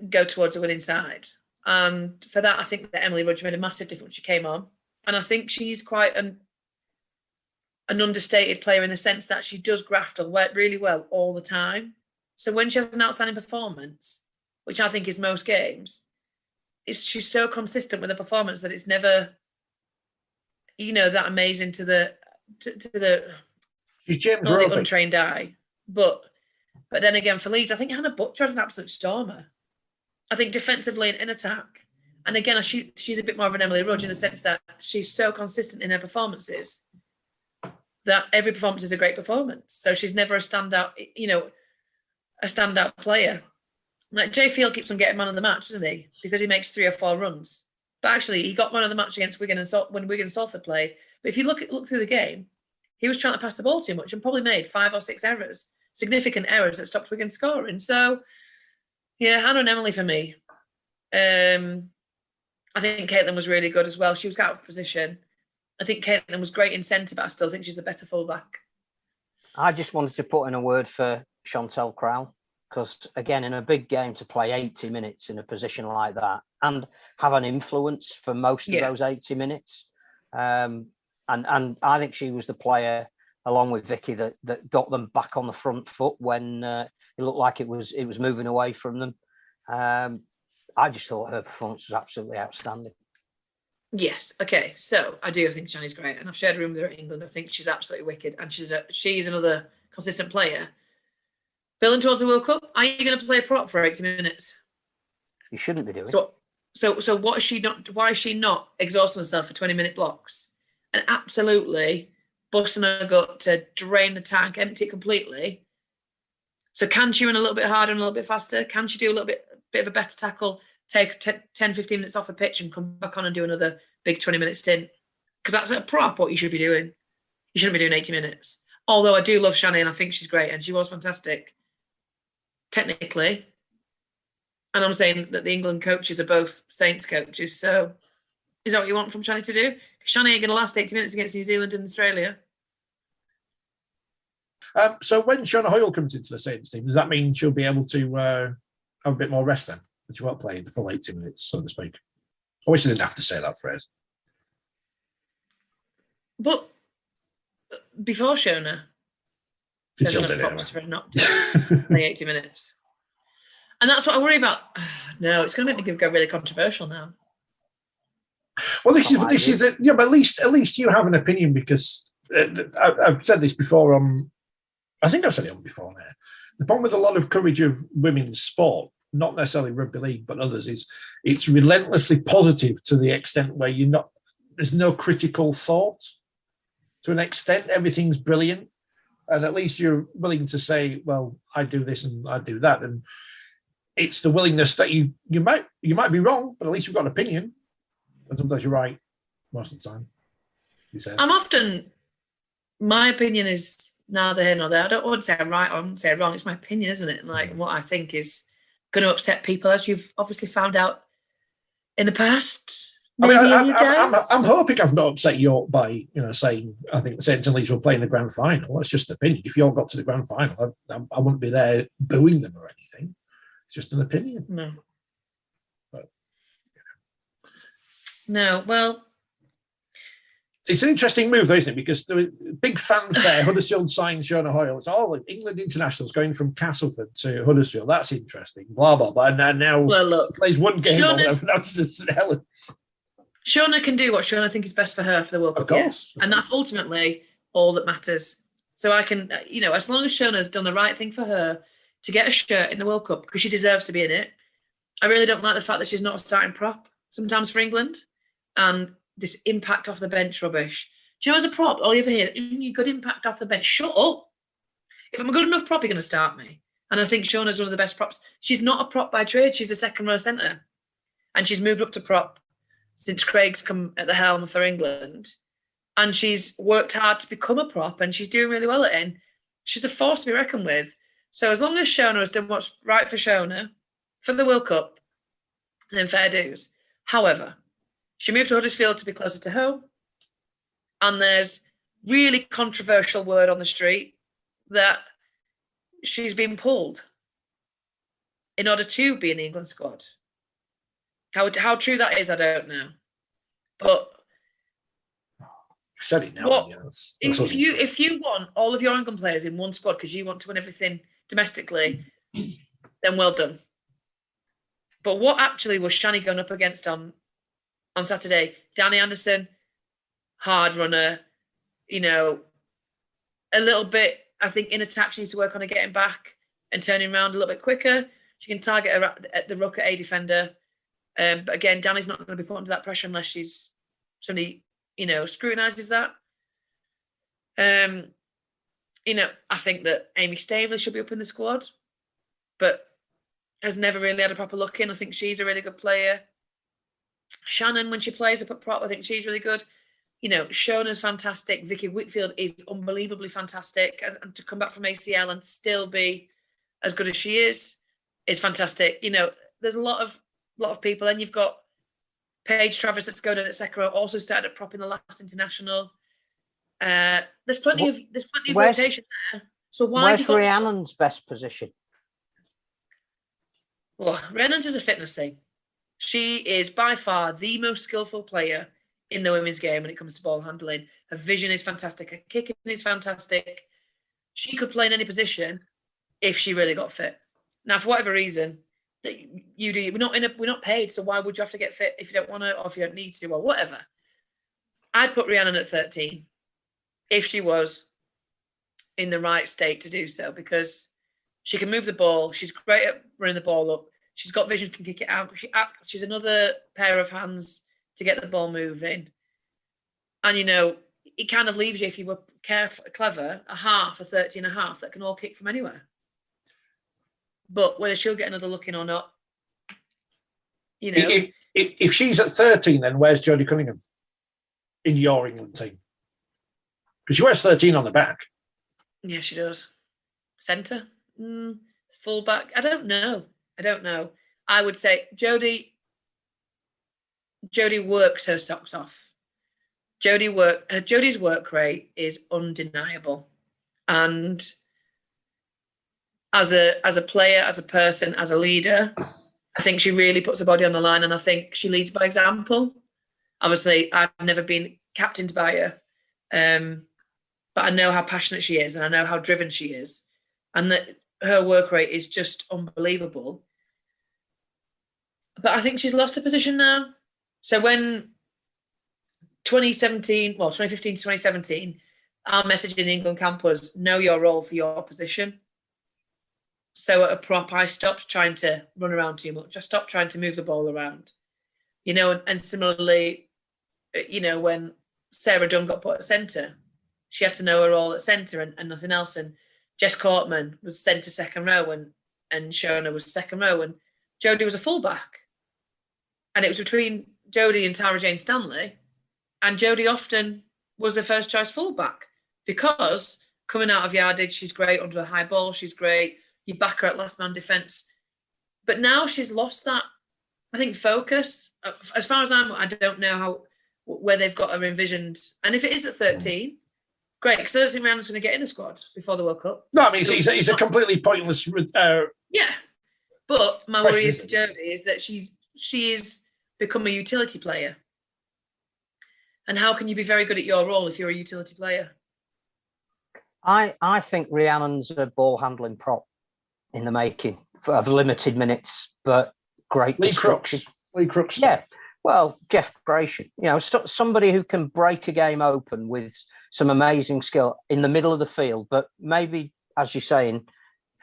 go towards the winning side. And for that, I think that Emily Rudge made a massive difference. She came on. And I think she's quite an understated player in the sense that she does graft or work really well all the time. So when she has an outstanding performance, which I think is most games, she's so consistent with the performance that it's never, that amazing to the she's James not the untrained eye. But then again, for Leeds, I think Hannah Butcher had an absolute stormer. I think defensively and in attack. And again, she's a bit more of an Emily Rudge in the sense that she's so consistent in her performances that every performance is a great performance. So she's never a standout player. Like Jay Field keeps on getting man of the match, doesn't he? Because he makes 3 or 4 runs. But actually, he got man of the match against Wigan when Wigan and Salford played. But if you look through the game, he was trying to pass the ball too much and probably made 5 or 6 errors, significant errors that stopped Wigan scoring. So, yeah, Hannah and Emily for me. I think Caitlin was really good as well. She was out of position. I think Caitlin was great in centre, but I still think she's a better fullback. I just wanted to put in a word for Chantel Crowell, because, again, in a big game to play 80 minutes in a position like that and have an influence for most of those 80 minutes. And I think she was the player, along with Vicky, that got them back on the front foot when it looked like it was moving away from them. I just thought her performance was absolutely outstanding. Yes. Okay. So I do think Shani's great, and I've shared a room with her in England. I think she's absolutely wicked, and she's another consistent player. Building towards the World Cup, are you going to play a prop for 80 minutes? You shouldn't be doing. So what is she not? Why is she not exhausting herself for 20-minute blocks and absolutely busting her gut to drain the tank, empty it completely? So can she run a little bit harder and a little bit faster? Can she do a little bit of a better tackle, take 10, 15 minutes off the pitch and come back on and do another big 20-minute stint? Because that's a prop what you should be doing. You shouldn't be doing 80 minutes. Although I do love Shani and I think she's great and she was fantastic technically. And I'm saying that the England coaches are both Saints coaches. So is that what you want from Shani to do? Shani ain't going to last 80 minutes against New Zealand and Australia. So when Shauna Hoyle comes into the Saints team, does that mean she'll be able to have a bit more rest then? That she won't play the full 80 minutes, so to speak. I wish I didn't have to say that phrase. But before Shona, It's there's still enough did props it for her not to play 80 minutes. And that's what I worry about. No, it's going to make me go really controversial now. Well, this is but at least you have an opinion because I've said this before I think I've said it on before now. The problem with a lot of coverage of women's sport, not necessarily rugby league, but others, is it's relentlessly positive to the extent where there's no critical thought. To an extent, everything's brilliant. And at least you're willing to say, well, I do this and I do that. And it's the willingness that you might be wrong, but at least you've got an opinion. And sometimes you're right most of the time. My opinion is neither here nor there. I don't want to say I'm right or I wouldn't say I'm wrong. It's my opinion, isn't it? Like what I think is going to upset people, as you've obviously found out in the past. I'm hoping I've not upset you by saying I think the Saints and Leeds will play in the grand final. That's just an opinion. If you all got to the grand final, I wouldn't be there booing them or anything. It's just an opinion. No. But, No, well, it's an interesting move, though, isn't it? Because there was big fanfare. Huddersfield signed Shona Hoyle. It's all England internationals going from Castleford to Huddersfield. That's interesting. Blah blah blah. And now look, plays one game on Helens. Shona can do what Shona thinks is best for her for the World Cup. Of course. And that's ultimately all that matters. So I can, as long as Shona's done the right thing for her to get a shirt in the World Cup because she deserves to be in it. I really don't like the fact that she's not a starting prop sometimes for England. And this impact off the bench rubbish. Do you know, as a prop, all you ever hear, you good impact off the bench. Shut up. If I'm a good enough prop, you're going to start me. And I think Shona's one of the best props. She's not a prop by trade. She's a second row centre. And she's moved up to prop since Craig's come at the helm for England. And she's worked hard to become a prop and she's doing really well at it. And she's a force to be reckoned with. So as long as Shona has done what's right for Shona for the World Cup, then fair dues. However, she moved to Huddersfield to be closer to home. And there's really controversial word on the street that she's been pulled in order to be in the England squad. How true that is, I don't know. But said it now. If you want all of your England players in one squad because you want to win everything domestically, then well done. But what actually was Shani going up against on Saturday? Danny Anderson, hard runner, a little bit, I think in attack she needs to work on her getting back and turning around a little bit quicker. She can target her at the ruck at a defender. But again, Danny's not going to be put under that pressure unless somebody, scrutinises that. I think that Amy Staveley should be up in the squad, but has never really had a proper look in. I think she's a really good player. Shannon, when she plays up at prop, I think she's really good. Shona's fantastic. Vicky Whitfield is unbelievably fantastic. And to come back from ACL and still be as good as she is fantastic. There's a lot of people. Then you've got Paige Travers that's going in at second row, also started at prop in the last international. There's plenty of rotation there. So where's Rhiannon's best position? Well, Rhiannon's is a fitness thing. She is by far the most skillful player in the women's game when it comes to ball handling. Her vision is fantastic. Her kicking is fantastic. She could play in any position if she really got fit. Now, for whatever reason that you do, we're not paid. So why would you have to get fit if you don't want to or if you don't need to or whatever? I'd put Rhiannon at 13 if she was in the right state to do so, because She can move the ball. She's great at running the ball up. She's got vision, can kick it out. She's another pair of hands to get the ball moving. And, you know, it kind of leaves you, if you were clever, a half, a 30 and a half that can all kick from anywhere. But whether she'll get another look in or not, you know. If she's at 13, then where's Jodie Cunningham in your England team? Because she wears 13 on the back. Yeah, she does. Centre? Fullback? I don't know. I would say Jodie works her socks off. Jodie's work rate is undeniable. And as a player, as a person, as a leader, I think she really puts her body on the line, and I think she leads by example. Obviously, I've never been captained by her, but I know how passionate she is, and I know how driven she is, and that her work rate is just unbelievable. But I think she's lost her position now. So when 2015 to 2017, our message in the England camp was know your role for your position. So at a prop, I stopped trying to run around too much. I stopped trying to move the ball around, you know, and similarly, you know, when Sarah Dunn got put at centre, she had to know her role at centre and nothing else. And Jess Cortman was centre second row and Shona was second row and Jodie was a fullback. And it was between Jodie and Tara Jane Stanley. And Jodie often was the first choice fullback because coming out of yardage, she's great under the high ball. She's great. You back her at last man defence. But now she's lost that, I think, focus. As far as I don't know where they've got her envisioned. And if it is at 13, great, because I don't think Rihanna's going to get in the squad before the World Cup. No, I mean, so it's a completely pointless... yeah. But my worry is to Jodie is that she's become a utility player. And how can you be very good at your role if you're a utility player? I think Rhiannon's a ball handling prop in the making of limited minutes, but great. Lee Crooks. Yeah. Well, Jeff Gratian, you know, somebody who can break a game open with some amazing skill in the middle of the field, but maybe, as you say, in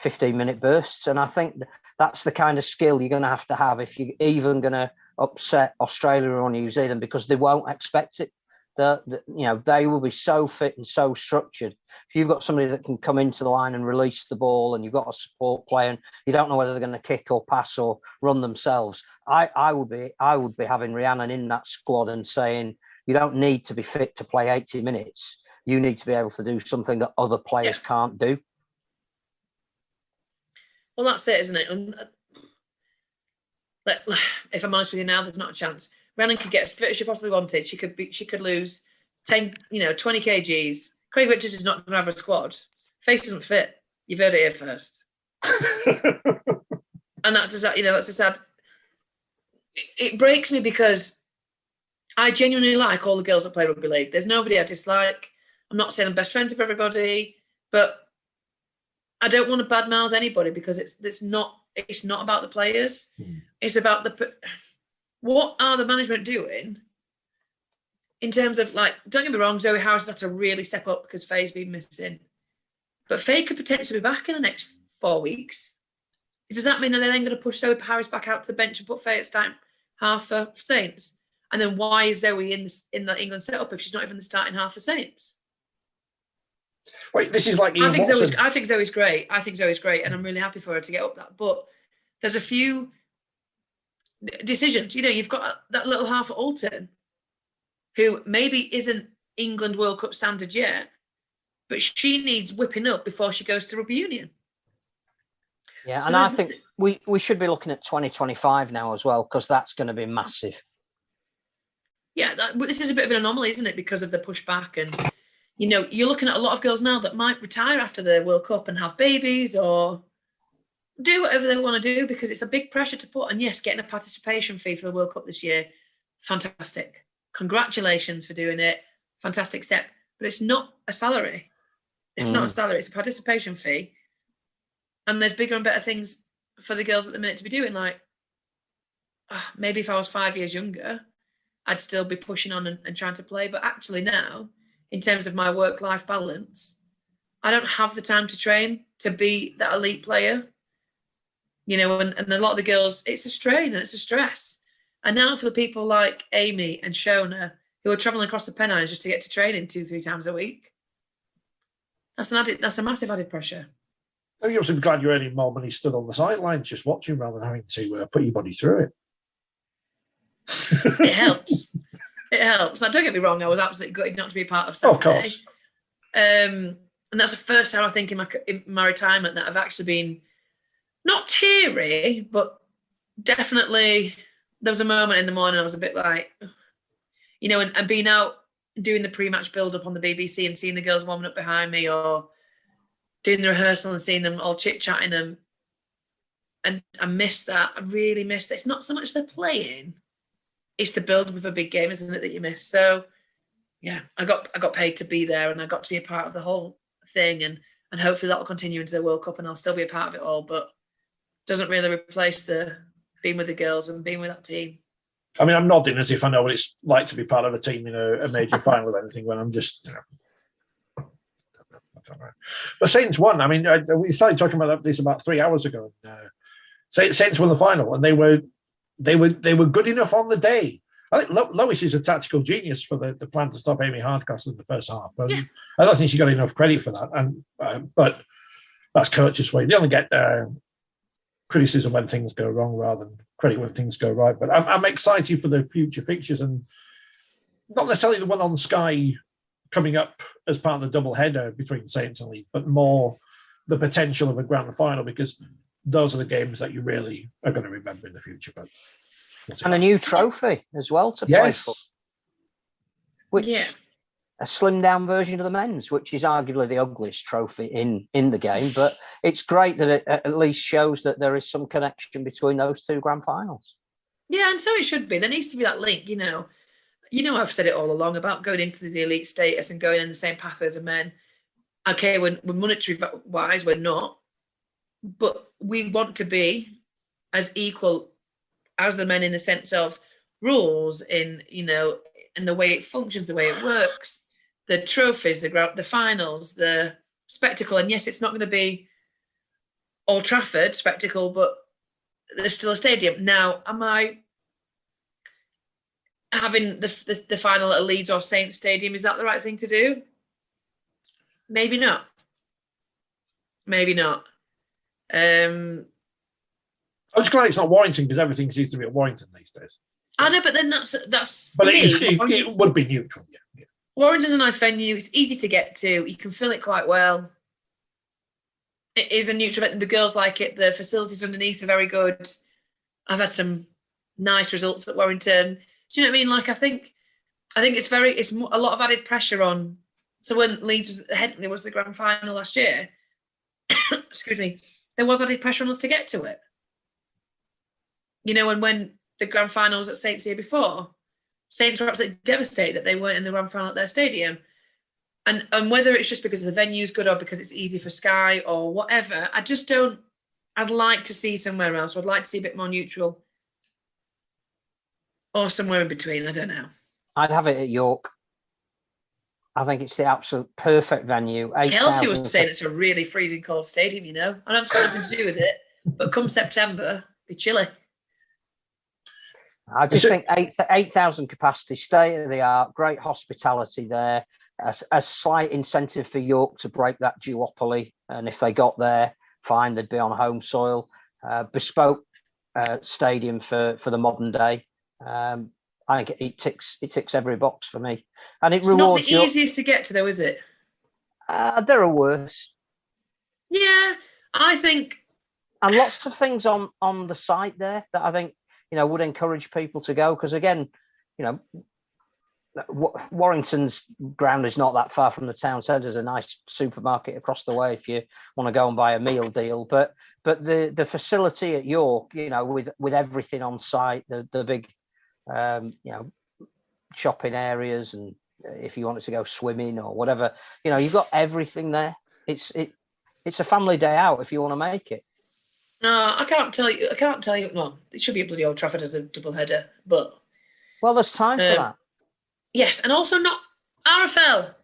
15-minute bursts. And I think that's the kind of skill you're going to have if you're even going to upset Australia or New Zealand, because they won't expect it. You know, they will be so fit and so structured. If you've got somebody that can come into the line and release the ball, and you've got a support player, and you don't know whether they're going to kick or pass or run themselves, I would be having Rhiannon in that squad and saying, you don't need to be fit to play 80 minutes. You need to be able to do something that other players can't do. Well, that's it, isn't it? And if I'm honest with you now, there's not a chance. Rhiannon could get as fit as she possibly wanted. She could lose 10, 20 kgs. Craig Richards is not going to have a squad. Face isn't fit. You've heard it here first. And that's a sad. It breaks me because I genuinely like all the girls that play rugby league. There's nobody I dislike. I'm not saying I'm best friends with everybody, but I don't want to badmouth anybody because it's not about the players. It's about what are the management doing in terms of, like, don't get me wrong, Zoe Harris has had to really step up because Faye's been missing. But Faye could potentially be back in the next 4 weeks. Does that mean that they're then going to push Zoe Harris back out to the bench and put Faye at starting half for Saints? And then why is Zoe in the England setup if she's not even the starting half for Saints? Wait, this is like I think Zoe's great. I think Zoe's great, and I'm really happy for her to get up that. But there's a few decisions. You know, you've got that little half at Alton, who maybe isn't England World Cup standard yet, but she needs whipping up before she goes to rugby union. Yeah, so and I think we should be looking at 2025 now as well, because that's going to be massive. Yeah, this is a bit of an anomaly, isn't it? Because of the pushback, and you know, you're looking at a lot of girls now that might retire after the World Cup and have babies or do whatever they want to do, because it's a big pressure to put. And yes, getting a participation fee for the World Cup this year, fantastic. Congratulations for doing it. Fantastic step. But it's not a salary. It's not a salary. It's a participation fee. And there's bigger and better things for the girls at the minute to be doing. Like, maybe if I was 5 years younger, I'd still be pushing on and trying to play. But actually now, in terms of my work-life balance, I don't have the time to train to be that elite player. You know, and a lot of the girls, it's a strain and it's a stress. And now for the people like Amy and Shona who are travelling across the Pennines just to get to training 2-3 times a week, that's a massive added pressure. You're obviously glad you're earning more money stood on the sidelines just watching rather than having to put your body through it. It helps. It helps. Now, don't get me wrong, I was absolutely gutted not to be a part of Saturday. Of course. And that's the first time I think in my retirement that I've actually been not teary, but definitely there was a moment in the morning I was a bit like, you know, and being out doing the pre-match build-up on the BBC and seeing the girls warming up behind me or doing the rehearsal and seeing them all chit-chatting and I miss that. I really miss that. It's not so much they're playing, it's the build-up of a big game, isn't it, that you miss? So, yeah, I got paid to be there and I got to be a part of the whole thing and hopefully that'll continue into the World Cup and I'll still be a part of it all, but doesn't really replace the being with the girls and being with that team. I mean, I'm nodding as if I know what it's like to be part of a team in a major final or anything when I'm just, you know, I don't know. But Saints won. I mean, we started talking about this about 3 hours ago. Saints won the final and they were good enough on the day. I think Lois is a tactical genius for the plan to stop Amy Hardcastle in the first half. Yeah. I don't think she got enough credit for that. And but that's coach's way. They only get criticism when things go wrong rather than credit when things go right. But I'm excited for the future fixtures and not necessarily the one on Sky coming up as part of the double header between Saints and Leeds, but more the potential of a grand final because those are the games that you really are going to remember in the future. But and a new trophy as well to play for. Which a slimmed down version of the men's, which is arguably the ugliest trophy in the game. But it's great that it at least shows that there is some connection between those two grand finals. Yeah, and so it should be. There needs to be that link, you know. I've said it all along about going into the elite status and going in the same pathway as the men. Okay, we're monetary wise, we're not. But we want to be as equal as the men in the sense of rules, in and the way it functions, the way it works, the trophies, the finals, the spectacle. And yes, it's not going to be Old Trafford spectacle, but there's still a stadium. Now, am I having the final at Leeds or Saints Stadium? Is that the right thing to do? Maybe not. Maybe not. I'm just glad it's not Warrington because everything seems to be at Warrington these days. I know, but then that's. But it would be neutral. Yeah. Warrington's a nice venue. It's easy to get to. You can fill it quite well. It is a neutral venue. The girls like it. The facilities underneath are very good. I've had some nice results at Warrington. Do you know what I mean? Like I think it's a lot of added pressure on. So when Leeds was the grand final last year, excuse me, there was added pressure on us to get to it. And when the grand final was at Saints the year before, Saints were absolutely devastated that they weren't in the grand final at their stadium. And whether it's just because the venue's good or because it's easy for Sky or whatever, I'd like to see somewhere else. I'd like to see a bit more neutral or somewhere in between. I don't know. I'd have it at York. I think it's the absolute perfect venue. Kelsey was saying it's a really freezing cold stadium, I know it's got nothing to do with it, but come September, be chilly. I just think 8,000 capacity, state of the art, great hospitality there, a slight incentive for York to break that duopoly. And if they got there, fine, they'd be on home soil. Bespoke stadium for the modern day. I think it ticks every box for me, and it's rewards. It's not the easiest to get to, though, is it? There are worse. Yeah, I think, and lots of things on the site there that I think would encourage people to go, because again, Warrington's ground is not that far from the town centre. There's a nice supermarket across the way if you want to go and buy a meal deal. But the facility at York, with everything on site, the big shopping areas, and if you wanted to go swimming or whatever, you've got everything there. It's a family day out if you want to make it. No, I can't tell you. Well, it should be a bloody Old Trafford as a double header, but there's time for that. Yes, and also not RFL,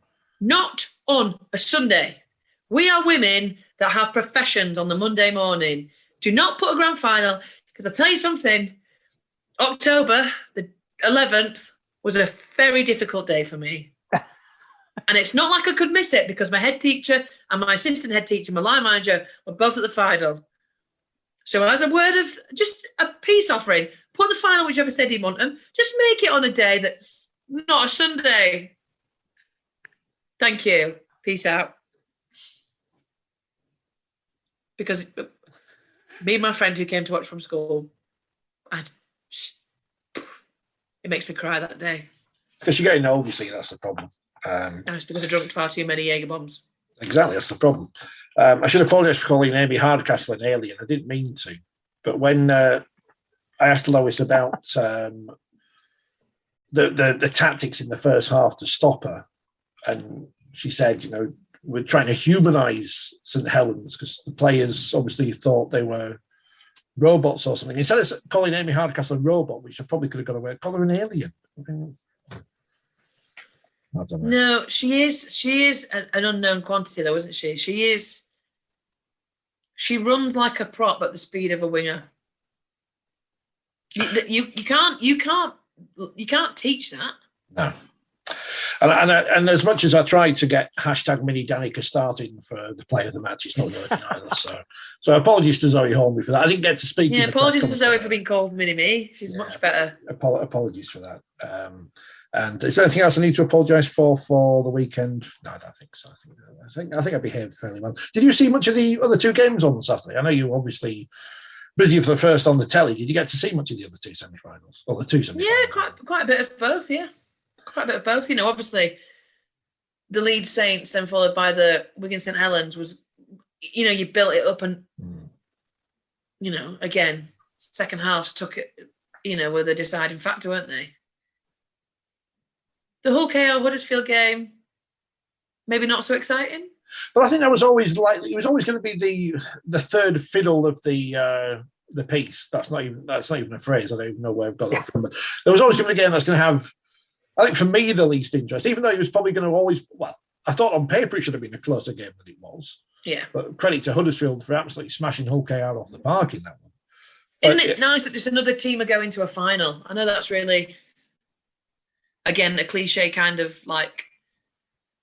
not on a Sunday. We are women, that have professions on the Monday morning, do not put a grand final, because I'll tell you something, October the 11th was a very difficult day for me. And it's not like I could miss it, because my head teacher and my assistant head teacher, my line manager, were both at the final. So as a word of just a peace offering, put the final whichever stadium you want them. Just make it on a day that's not a Sunday. Thank you. Peace out. Because me and my friend who came to watch from school, it makes me cry that day. Because you're getting old, you see, that's the problem. It's because I drank far too many Jaeger bombs. Exactly, that's the problem. I should apologise for calling Amy Hardcastle an alien. I didn't mean to. But when I asked Lois about the tactics in the first half to stop her, and she said, you know, we're trying to humanise St Helens because the players obviously thought they were robots or something. Instead of calling Amy Hardcastle a robot, which I probably could have got away, call her an alien. I don't know. No, she is an unknown quantity, though, isn't she? She runs like a prop at the speed of a winger. You can't teach that. No. And as much as I tried to get #mini Danika starting for the play of the match, it's not working either. So apologies to Zoe Hornby for that. I didn't get to speak. Yeah, apologies to Zoe for being called Mini Me. She's much better. Apologies for that. And is there anything else I need to apologise for the weekend? No, I don't think so. I think I behaved fairly well. Did you see much of the other two games on Saturday? I know you were obviously busy for the first on the telly. Did you get to see much of the other two semi-finals? Or the two semi-finals? Yeah, quite a bit of both, yeah. Quite a bit of both. You know, obviously, the Leeds Saints, then followed by the Wigan St Helens was, you know, you built it up and, you know, again, second halves took it, you know, were the deciding factor, weren't they? The Hull KO Huddersfield game, maybe not so exciting. But I think that was always likely. It was always going to be the third fiddle of the piece. That's not even a phrase. I don't even know where I've got that from. But there was always going to be a game that's going to have, I think, for me, the least interest. Even though it was probably going to always. Well, I thought on paper it should have been a closer game than it was. Yeah. But credit to Huddersfield for absolutely smashing Hull KR off the park in that one. Isn't it nice that just another team are going to a final? I know that's really, again, a cliche kind of like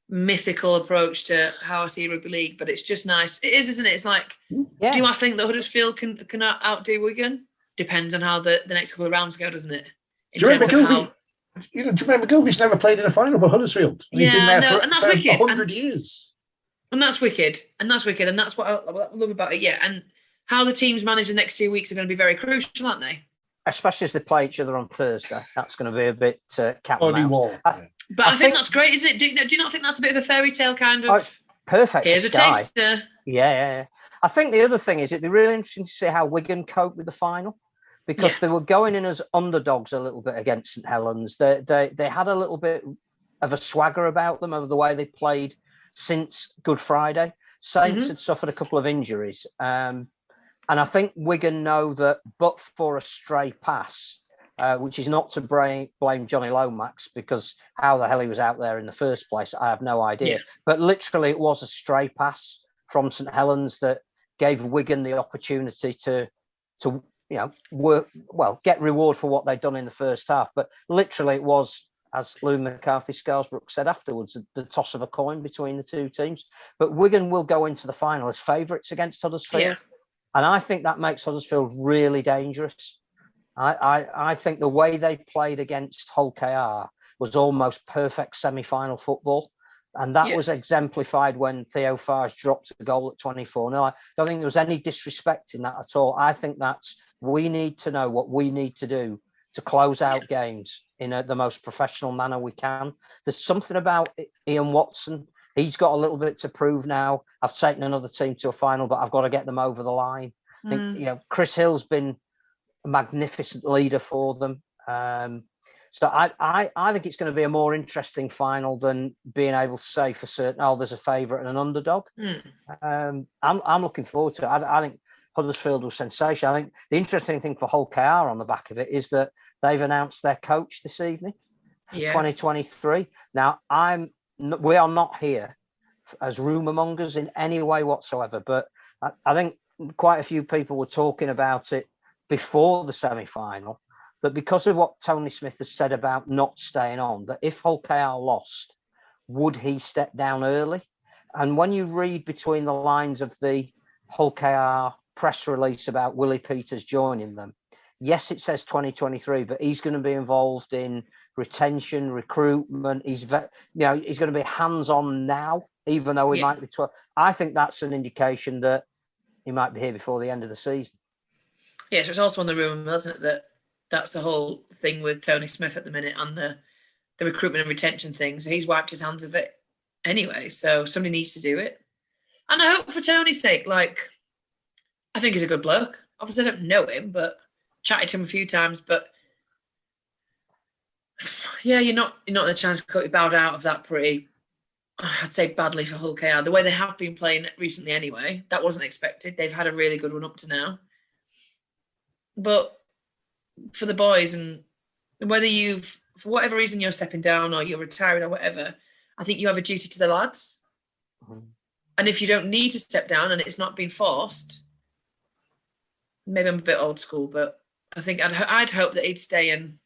mythical approach to how I see rugby league, but it's just nice. It is, isn't it? It's like, do I think that Huddersfield can outdo Wigan? Depends on how the next couple of rounds go, doesn't it? Jermaine McGilvey's never played in a final for Huddersfield. And he's been there for 100 years. And that's wicked. And that's what I love about it. Yeah. And how the teams manage the next 2 weeks are going to be very crucial, aren't they? Especially as they play each other on Thursday. That's going to be a bit cat and mouse. But I think that's great, isn't it? Do you not think that's a bit of a fairy tale kind of? Oh, it's perfect. Here's a taster. Yeah. I think the other thing is it'd be really interesting to see how Wigan cope with the final, because they were going in as underdogs a little bit against St Helens. They had a little bit of a swagger about them over the way they played since Good Friday. Saints had suffered a couple of injuries. And I think Wigan know that, but for a stray pass, which is not to blame Johnny Lomax, because how the hell he was out there in the first place, I have no idea. Yeah. But literally, it was a stray pass from St Helens that gave Wigan the opportunity to get reward for what they'd done in the first half. But literally, it was, as Lou McCarthy-Scarsbrook said afterwards, the toss of a coin between the two teams. But Wigan will go into the final as favourites against Huddersfield. Yeah. And I think that makes Huddersfield really dangerous. I think the way they played against Hull KR was almost perfect semi-final football. And that was exemplified when Theo Farge dropped a goal at 24. No, I don't think there was any disrespect in that at all. I think that's, we need to know what we need to do to close out games in the most professional manner we can. There's something about Ian Watson. He's got a little bit to prove now. I've taken another team to a final, but I've got to get them over the line. I think, Chris Hill's been a magnificent leader for them. So I think it's going to be a more interesting final than being able to say for certain, there's a favourite and an underdog. I'm looking forward to it. I think Huddersfield was sensational. I think the interesting thing for Hull KR on the back of it is that they've announced their coach this evening for 2023. Now, we are not here as rumour mongers in any way whatsoever. But I think quite a few people were talking about it before the semi-final, but because of what Tony Smith has said about not staying on, that if Hull KR lost, would he step down early? And when you read between the lines of the Hull KR press release about Willie Peters joining them, yes, it says 2023, but he's going to be involved in retention, recruitment. He's going to be hands-on now, even though he might be 12. I think that's an indication that he might be here before the end of the season. Yeah, so it's also on the rumour, isn't it, that that's the whole thing with Tony Smith at the minute and the recruitment and retention thing. So he's wiped his hands of it anyway. So somebody needs to do it. And I hope for Tony's sake, like, I think he's a good bloke. Obviously, I don't know him, but chatted to him a few times. But yeah, you're not the chance to cut you bowed out of that pretty, I'd say, badly for Hull KR. The way they have been playing recently anyway, that wasn't expected. They've had a really good run up to now. But for the boys, and whether you've, for whatever reason, you're stepping down or you're retiring or whatever, I think you have a duty to the lads. Mm-hmm. And if you don't need to step down and it's not been forced, maybe I'm a bit old school, but I think I'd hope that he'd stay in.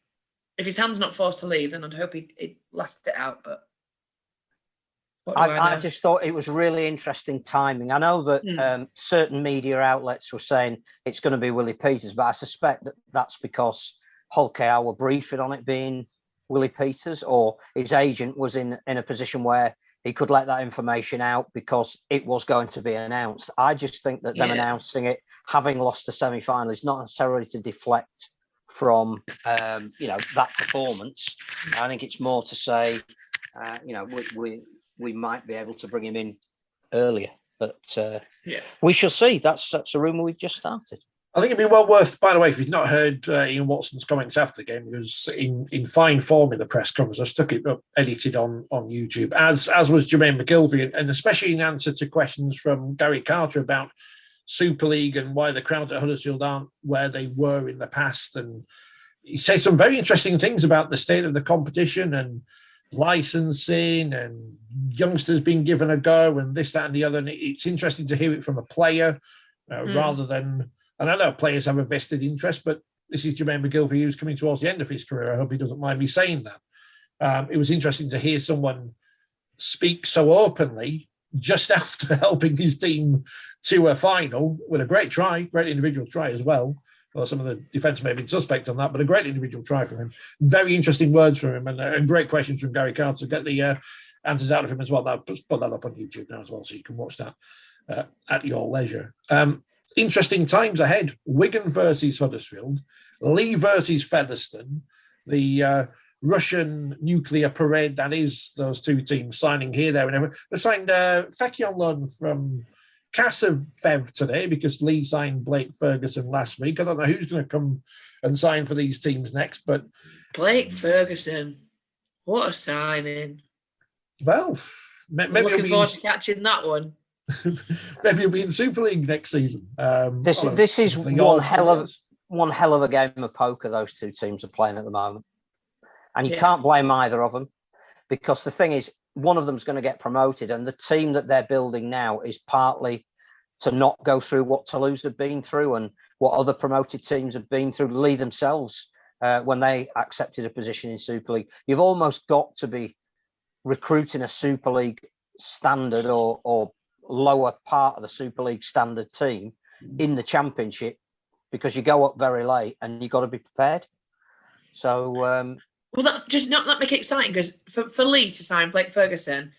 If his hand's not forced to leave, then I'd hope he'd last it out. But I just thought it was really interesting timing. I know that certain media outlets were saying it's going to be Willie Peters, but I suspect that that's because Hull KR were briefing on it being Willie Peters, or his agent was in a position where he could let that information out because it was going to be announced. I just think that them announcing it, having lost the semi-final, is not necessarily to deflect from that performance. I think it's more to say, we might be able to bring him in earlier, but we shall see. That's a rumour we've just started. I think it'd be well worth, by the way, if you've not heard Ian Watson's comments after the game, he was in fine form in the press conference. I stuck it up, edited on YouTube, as was Jermaine McGilvey, and especially in answer to questions from Gary Carter about Super League and why the crowds at Huddersfield aren't where they were in the past. And he says some very interesting things about the state of the competition and licensing and youngsters being given a go and this, that, and the other. And it's interesting to hear it from a player rather than. And I know players have a vested interest, but this is Jermaine McGilvey, who's coming towards the end of his career. I hope he doesn't mind me saying that. It was interesting to hear someone speak so openly just after helping his team to a final with a great individual try as well. Well, some of the defence may have been suspect on that, but a great individual try from him. Very interesting words from him and great questions from Gary Carter. Get the answers out of him as well. I'll just put that up on YouTube now as well, so you can watch that at your leisure. Interesting times ahead. Wigan versus Huddersfield, Leigh versus Featherstone, the Russian nuclear parade that is those two teams signing here, there, and everywhere. They signed Feki on loan from Fev today because Leigh signed Blake Ferguson last week. I don't know who's going to come and sign for these teams next, but Blake Ferguson, what a signing! Well, maybe looking forward to catching that one. Maybe he'll be in Super League next season. This is one hell of a game of poker those two teams are playing at the moment, and you can't blame either of them, because the thing is, one of them's going to get promoted, and the team that they're building now is partly to not go through what Toulouse have been through and what other promoted teams have been through. Leigh themselves, when they accepted a position in Super League, you've almost got to be recruiting a Super League standard or lower part of the Super League standard team in the Championship, because you go up very late and you've got to be prepared. So, well, that's just not that make it exciting, because for Leigh to sign Blake Ferguson,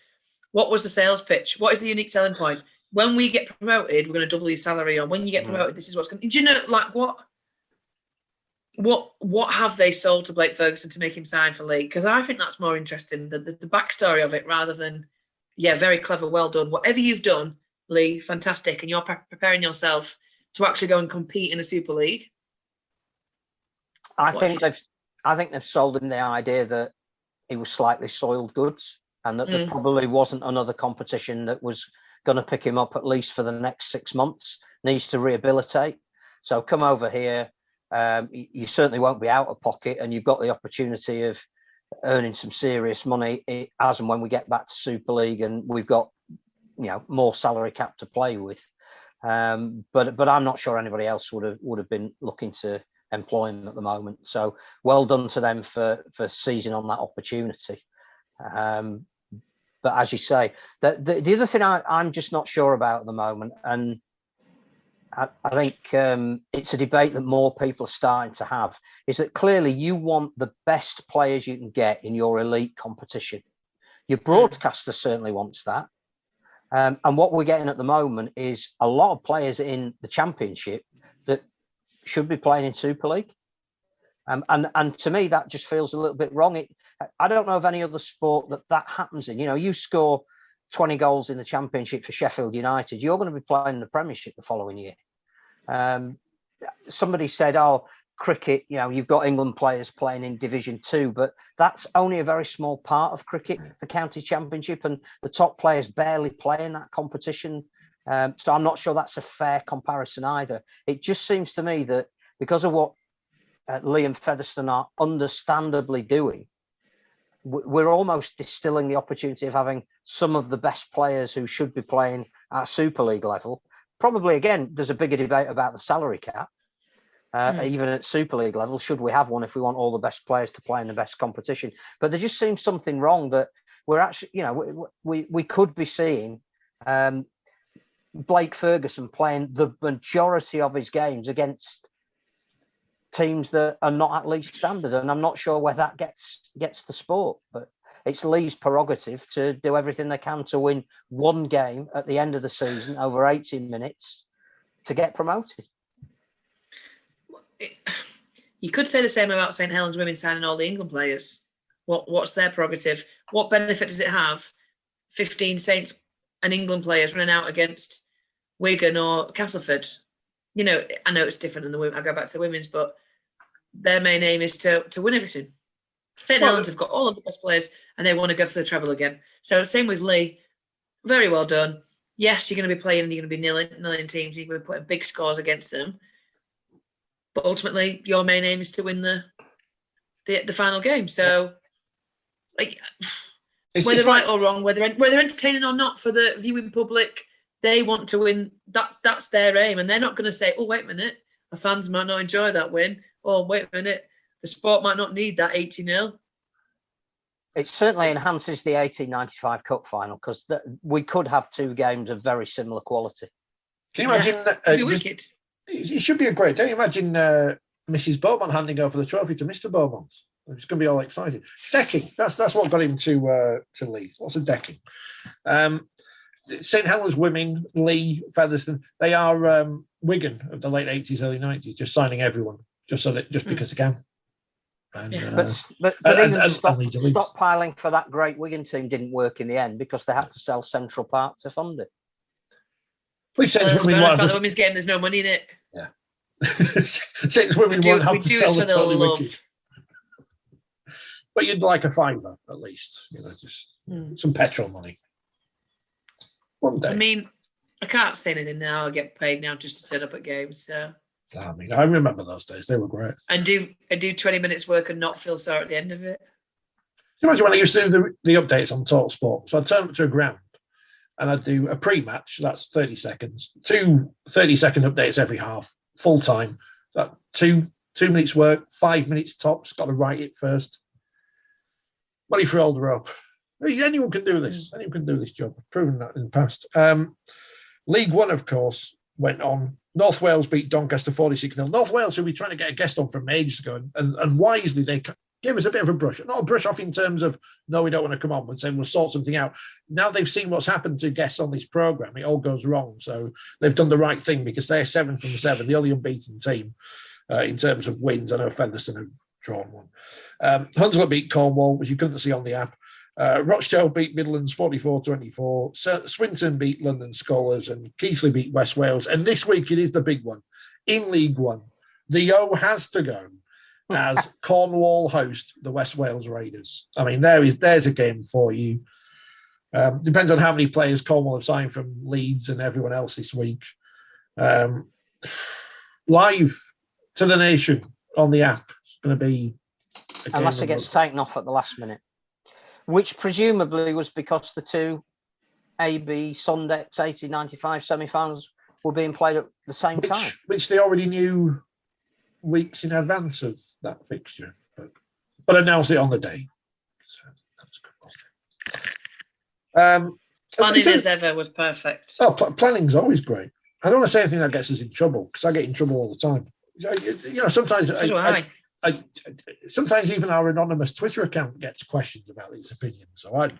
what was the sales pitch? What is the unique selling point? When we get promoted, we're going to double your salary, or when you get promoted, this is what's going to. Do you know, like, what have they sold to Blake Ferguson to make him sign for Leigh? Because I think that's more interesting, the backstory of it, rather than. Yeah, very clever, well done. Whatever you've done, Leigh, fantastic. And you're preparing yourself to actually go and compete in a Super League. I think they've sold him the idea that he was slightly soiled goods, and that there probably wasn't another competition that was going to pick him up at least for the next 6 months. Needs to rehabilitate. So come over here. You certainly won't be out of pocket, and you've got the opportunity of earning some serious money as and when we get back to Super League, and we've got more salary cap to play with. But I'm not sure anybody else would have been looking to employ him at the moment. So well done to them for seizing on that opportunity. But as you say, the other thing I'm just not sure about at the moment, and I think it's a debate that more people are starting to have, is that clearly you want the best players you can get in your elite competition. Your broadcaster certainly wants that. And what we're getting at the moment is a lot of players in the Championship that should be playing in Super League. And to me, that just feels a little bit wrong. I don't know of any other sport that happens in. You score 20 goals in the Championship for Sheffield United, you're going to be playing in the Premiership the following year. Somebody said, cricket, you've got England players playing in Division 2, but that's only a very small part of cricket, the county championship, and the top players barely play in that competition. So I'm not sure that's a fair comparison either. It just seems to me that because of what Leigh and Featherstone are understandably doing, we're almost distilling the opportunity of having some of the best players who should be playing at Super League level. Probably, again, there's a bigger debate about the salary cap. Even at Super League level, should we have one if we want all the best players to play in the best competition? But there just seems something wrong that we're actually, we could be seeing Blake Ferguson playing the majority of his games against teams that are not at Leeds standard, and I'm not sure where that gets the sport. But it's Leeds' prerogative to do everything they can to win one game at the end of the season over 18 minutes to get promoted. You could say the same about St Helens women signing all the England players. What's their prerogative? What benefit does it have? 15 Saints and England players running out against Wigan or Castleford. I know it's different than the women. I go back to the women's, but their main aim is to win everything. St Helens have got all of the best players and they want to go for the treble again. So same with Leigh. Very well done. Yes, you're going to be playing and you're going to be nilling teams. You're going to be putting big scores against them. But ultimately, your main aim is to win the final game. So, whether right or wrong, whether entertaining or not for the viewing public, they want to win. That's their aim, and they're not going to say, "Oh, wait a minute, the fans might not enjoy that win." Or wait a minute, the sport might not need that 80-0. It certainly enhances the 1895 Cup final because we could have two games of very similar quality. Can you imagine? It'd be wicked. It should be a great day. Imagine Mrs. Beaumont handing over the trophy to Mr. Beaumont. It's going to be all exciting. Decking. That's what got him to Leeds. Lots of decking. St Helens women, Leigh, Featherstone, they are Wigan of the late 80s, early 90s, just signing everyone just because they can. And, but even stockpiling for that great Wigan team didn't work in the end because they had to sell Central Park to fund it. Please say the women's game, there's no money in it. Yeah. Since women won't have to sell the totally wicked. But you'd like a fiver at least, just some petrol money. One day. I mean, I can't say anything now. I get paid now just to turn up at games. So. I remember those days. They were great. And do 20 minutes work and not feel sore at the end of it. Can you imagine when I used to do the updates on Talk Sport? So I'd turn up to a ground and I'd do a pre-match. That's 30 seconds. 2 30-second updates every half, full time. So 2 minutes work, 5 minutes tops. Got to write it first. Money for old rope. Anyone can do this. Anyone can do this job. I've proven that in the past. League One, of course, went on. North Wales beat Doncaster 46-0. North Wales, who we were trying to get a guest on from ages ago, and wisely they gave us a bit of a brush. Not a brush off in terms of, no, we don't want to come on, but saying we'll sort something out. Now they've seen what's happened to guests on this programme. It all goes wrong. So they've done the right thing because they're 7 from 7, the only unbeaten team in terms of wins. I know Featherstone have drawn one. Hunslet beat Cornwall, which you couldn't see on the app. Rochdale beat Midlands 44-24. Swinton beat London Scholars and Keighley beat West Wales. And this week it is the big one. In League One, the O has to go as Cornwall host the West Wales Raiders. I mean, there's a game for you. Depends on how many players Cornwall have signed from Leeds and everyone else this week. Live to the nation on the app. It's going to be... Unless it gets taken off at the last minute. Which presumably was because the two AB Sondex 80-95 semi-finals were being played at the same time. Which they already knew weeks in advance of that fixture, but announced it on the day. So that's good, wasn't it? Planning as ever was perfect. Oh, planning's always great. I don't want to say anything that gets us in trouble, because I get in trouble all the time. Sometimes So do I. Sometimes even our anonymous Twitter account gets questions about its opinion. So I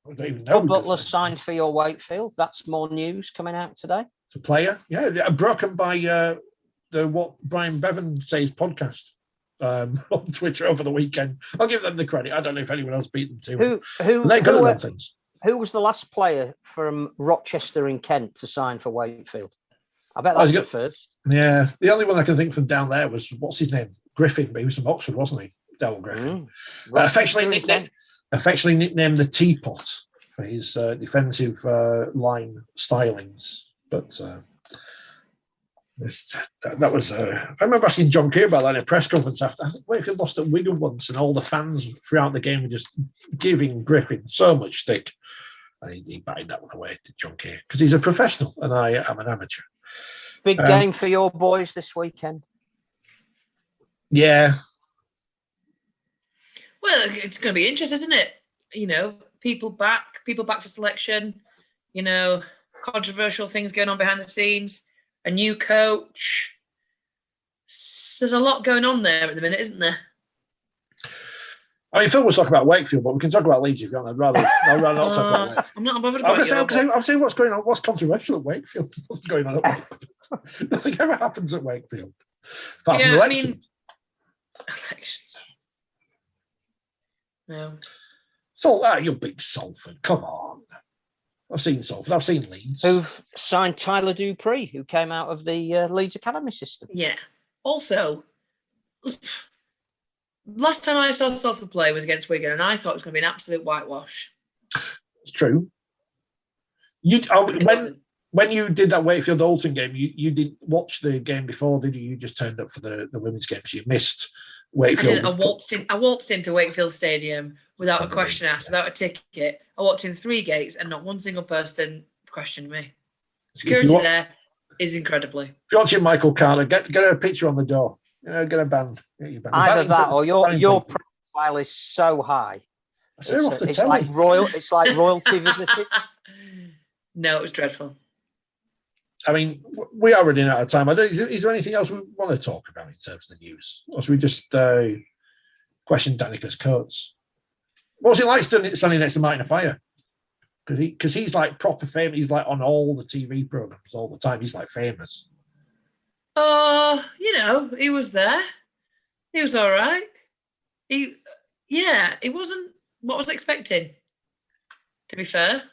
don't even know. Butler signed for your Wakefield. That's more news coming out today. It's a player, yeah, broken by the What Brian Bevan Says podcast on Twitter over the weekend. I'll give them the credit. I don't know if anyone else beat them to. They're good at them things. Who was the last player from Rochester in Kent to sign for Wakefield? I bet that's the first. Yeah, the only one I can think from down there was, what's his name? Griffin, but he was from Oxford, wasn't he? Darryl Griffin. Affectionately nicknamed the Teapot for his defensive line stylings. But that was... I remember asking John Keir about that in a press conference after. I think Wakefield lost at Wigan once, and all the fans throughout the game were just giving Griffin so much stick. And he batted that one away to John Keir, because he's a professional and I am an amateur. Big game for your boys this weekend. Yeah. Well, it's going to be interesting, isn't it? People back for selection. Controversial things going on behind the scenes. A new coach. There's a lot going on there at the minute, isn't there? I mean, Phil was talking about Wakefield, but we can talk about Leeds if you want. I'd rather not talk about Wakefield. I'm not bothered about it. I'm saying what's going on. What's controversial at Wakefield? What's going on at Wakefield? Nothing ever happens at Wakefield. Apart from elections. Elections. No. You big Salford. Come on. I've seen Salford. I've seen Leeds. Who've signed Tyler Dupree, who came out of the Leeds Academy system. Yeah. Also, last time I saw Salford play was against Wigan, and I thought it was going to be an absolute whitewash. It's true. When you did that Wakefield Alton game, you didn't watch the game before, did you? You just turned up for the women's game, so you missed Wakefield. I waltzed into Wakefield Stadium without a question asked, without a ticket. I walked in 3 gates, and not one single person questioned me. Security there is incredibly. If you're watching Michael Carter, get a picture on the door. Get a band. Either that, or your profile is so high. It's like royalty visiting. No, it was dreadful. I mean, we are running out of time. Is there anything else we want to talk about in terms of the news? Or should we just question Danika's coats? What was it like standing next to Martin Fire? Because he's like proper famous. He's like on all the TV programs all the time. He's like famous. He was there. He was all right. It wasn't what I was expecting, to be fair.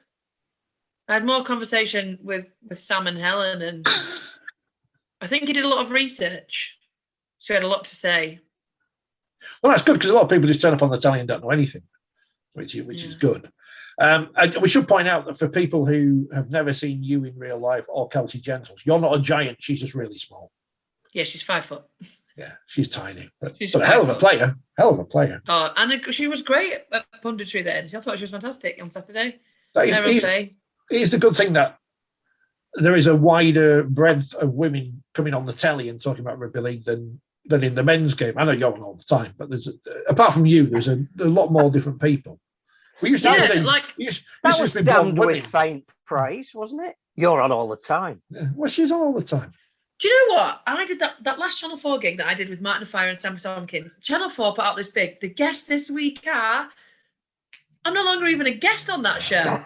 I had more conversation with Sam and Helen, and I think he did a lot of research. So he had a lot to say. Well, that's good, because a lot of people just turn up on the telly and don't know anything, which is good. We should point out that for people who have never seen you in real life or Kelsey Gentles, you're not a giant. She's just really small. Yeah, she's 5 foot. Yeah, she's tiny. But a hell of a player. Hell of a player. Oh, and she was great at punditry then. I thought she was fantastic on Saturday. It's the good thing that there is a wider breadth of women coming on the telly and talking about rugby league than in the men's game. I know you're on all the time, but apart from you, there's a lot more different people. We used to that was damned with faint praise, wasn't it? You're on all the time. Yeah, well, she's on all the time. Do you know what? I did that last Channel 4 gig that I did with Martin Fire and Sam Tompkins. Channel 4 put out this big. The guests this week are... I'm no longer even a guest on that show.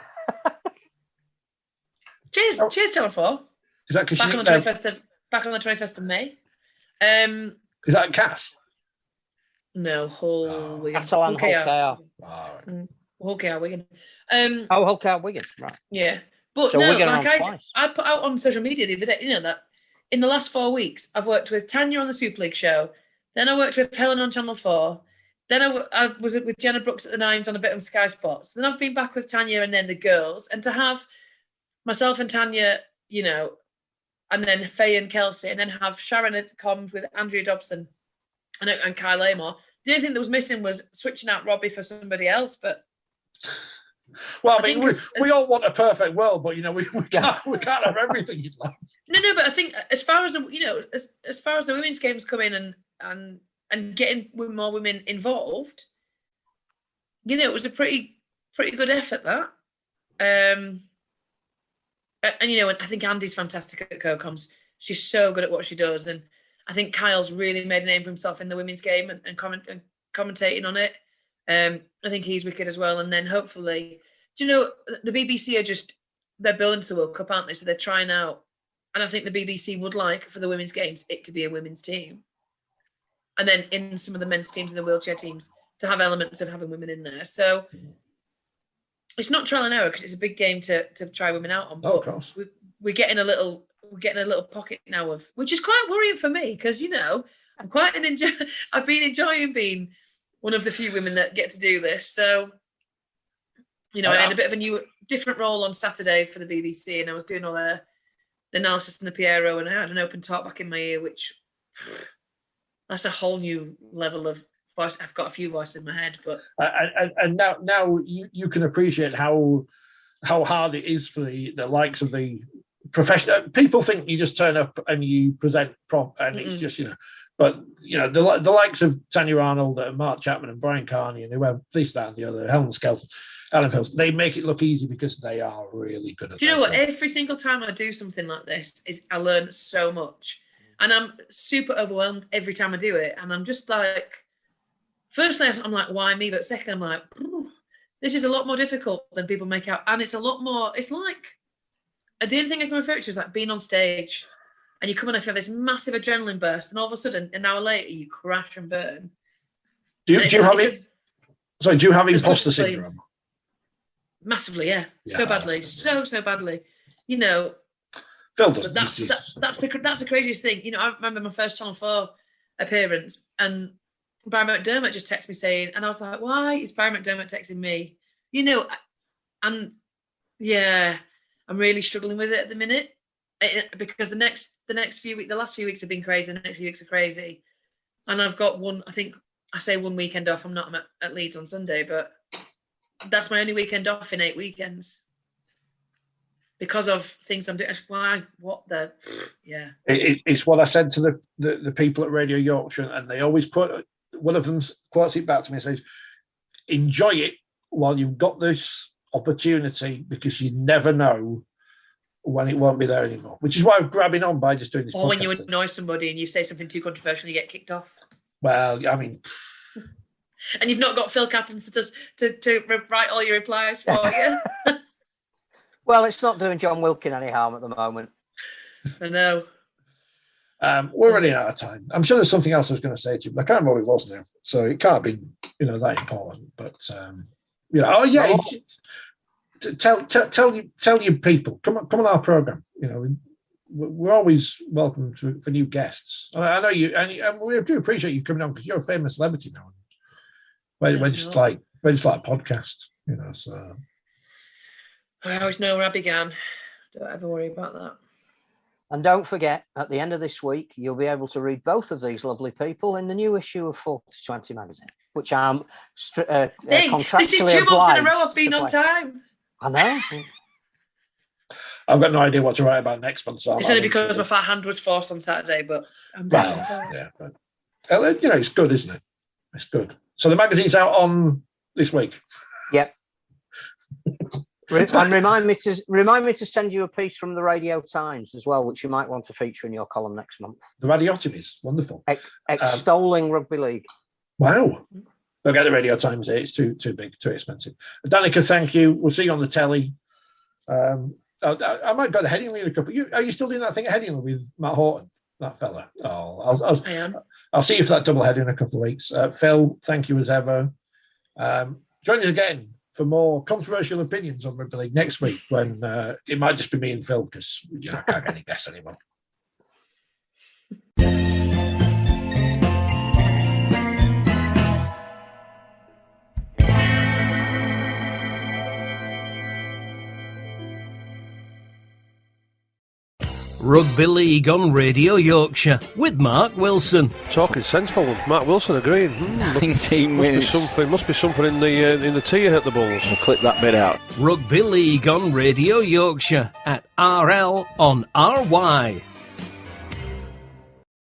Cheers, Channel 4. Is that because back on the 21st of May? Is that Cass? No, Hull Wigan. Hull KR. Hull KR Wigan. Hull KR Wigan, right? Yeah, but so no, like I put out on social media the other day, that in the last 4 weeks I've worked with Tanya on the Super League show, then I worked with Helen on Channel 4, then I was with Jenna Brooks at the Nines on a bit on Sky Sports, then I've been back with Tanya and then the girls, and to have myself and Tanya, and then Faye and Kelsey, and then have Sharon at comms with Andrea Dobson and Kyle Amor. The only thing that was missing was switching out Robbie for somebody else, but Well, I I mean, think we all want a perfect world, but we can't have everything you'd like. No, but I think as far as as far as the women's games come in and getting more women involved, it was a pretty good effort that. And I think Andy's fantastic at co-coms. She's so good at what she does, and I think Kyle's really made a name for himself in the women's game and commentating on it. I think he's wicked as well. And then hopefully, the BBC they're building to the World Cup, aren't they? So they're trying out, and I think the BBC would like for the women's games it to be a women's team, and then in some of the men's teams and the wheelchair teams to have elements of having women in there. So it's not trial and error because it's a big game to try women out on. But of course. We're getting a little pocket now of, which is quite worrying for me because I'm quite I've been enjoying being one of the few women that get to do this. So I had a bit of a different role on Saturday for the BBC, and I was doing all the analysis and the Piero, and I had an open talk back in my ear, which that's a whole new level of voice. I've got a few voices in my head, but and now you can appreciate how hard it is for the likes of the professional people. Think you just turn up and you present prop, and it's just but the likes of Tanya Arnold and Mark Chapman and Brian Carney and whoever, this, that, and the other, Helen Skelton, Alan Pills, they make it look easy because they are really good at it. Do you know what? Every single time I do something like this, I learn so much, and I'm super overwhelmed every time I do it. And I'm just like, firstly, I'm like, why me? But second, I'm like, this is a lot more difficult than people make out, and it's a lot more. It's like the only thing I can refer it to is like being on stage, and you come in and have this massive adrenaline burst, and all of a sudden, an hour later, you crash and burn. Do you have imposter syndrome? Massively, yeah. So badly, so badly. Phil doesn't. That's the craziest thing. I remember my first Channel 4 appearance, and Barry McDermott just texted me saying, and I was like, why is Barry McDermott texting me? And yeah, I'm really struggling with it at the minute because the last few weeks have been crazy. The next few weeks are crazy, and I've got one. I think I say one weekend off. I'm not at Leeds on Sunday, but that's my only weekend off in 8 weekends because of things I'm doing. Why? What the? Yeah. It's what I said to the people at Radio Yorkshire, and they always quote. One of them quotes it back to me and says, "Enjoy it while you've got this opportunity because you never know when it won't be there anymore." Which is why I'm grabbing on by just doing this. Or when you annoy somebody and you say something too controversial, you get kicked off. Well, I mean. And you've not got Phil Cappins to write all your replies for you. Well, it's not doing John Wilkin any harm at the moment. I know. We're running out of time. I'm sure there's something else I was going to say to you, but I can't remember what it was now. So it can't be, that important. But tell your people. Come on our program. We're always welcome for new guests. I know you, and we do appreciate you coming on because you're a famous celebrity now. We're just like a podcast, So I always know where I began. Don't ever worry about that. And don't forget, at the end of this week, you'll be able to read both of these lovely people in the new issue of 4020 magazine, which I'm contractually this is 2 months in a row I've been on time. I know. I've got no idea what to write about next month. So it's only because my fat hand was forced on Saturday, but yeah, but it's good, isn't it? It's good. So the magazine's out on this week. Yep. And remind me to send you a piece from the Radio Times as well, which you might want to feature in your column next month. The Radiotomies, wonderful. Extolling rugby league. Wow. Don't get the Radio Times here. It's too big, too expensive. Danika, thank you. We'll see you on the telly. I might go to Headingley in a couple. Are you still doing that thing at Headingley with Matt Horton, that fella? Oh, I am. I'll see you for that double header in a couple of weeks. Phil, thank you as ever. Join us again for more controversial opinions on rugby league next week when it might just be me and Phil because I can't get any guests anymore. Rugby League on Radio Yorkshire with Mark Wilson. Talking sense for one. Mark Wilson agreeing. 19 minutes. Must be something in the tea at the Bulls. We'll clip that bit out. Rugby League on Radio Yorkshire at RL on RY.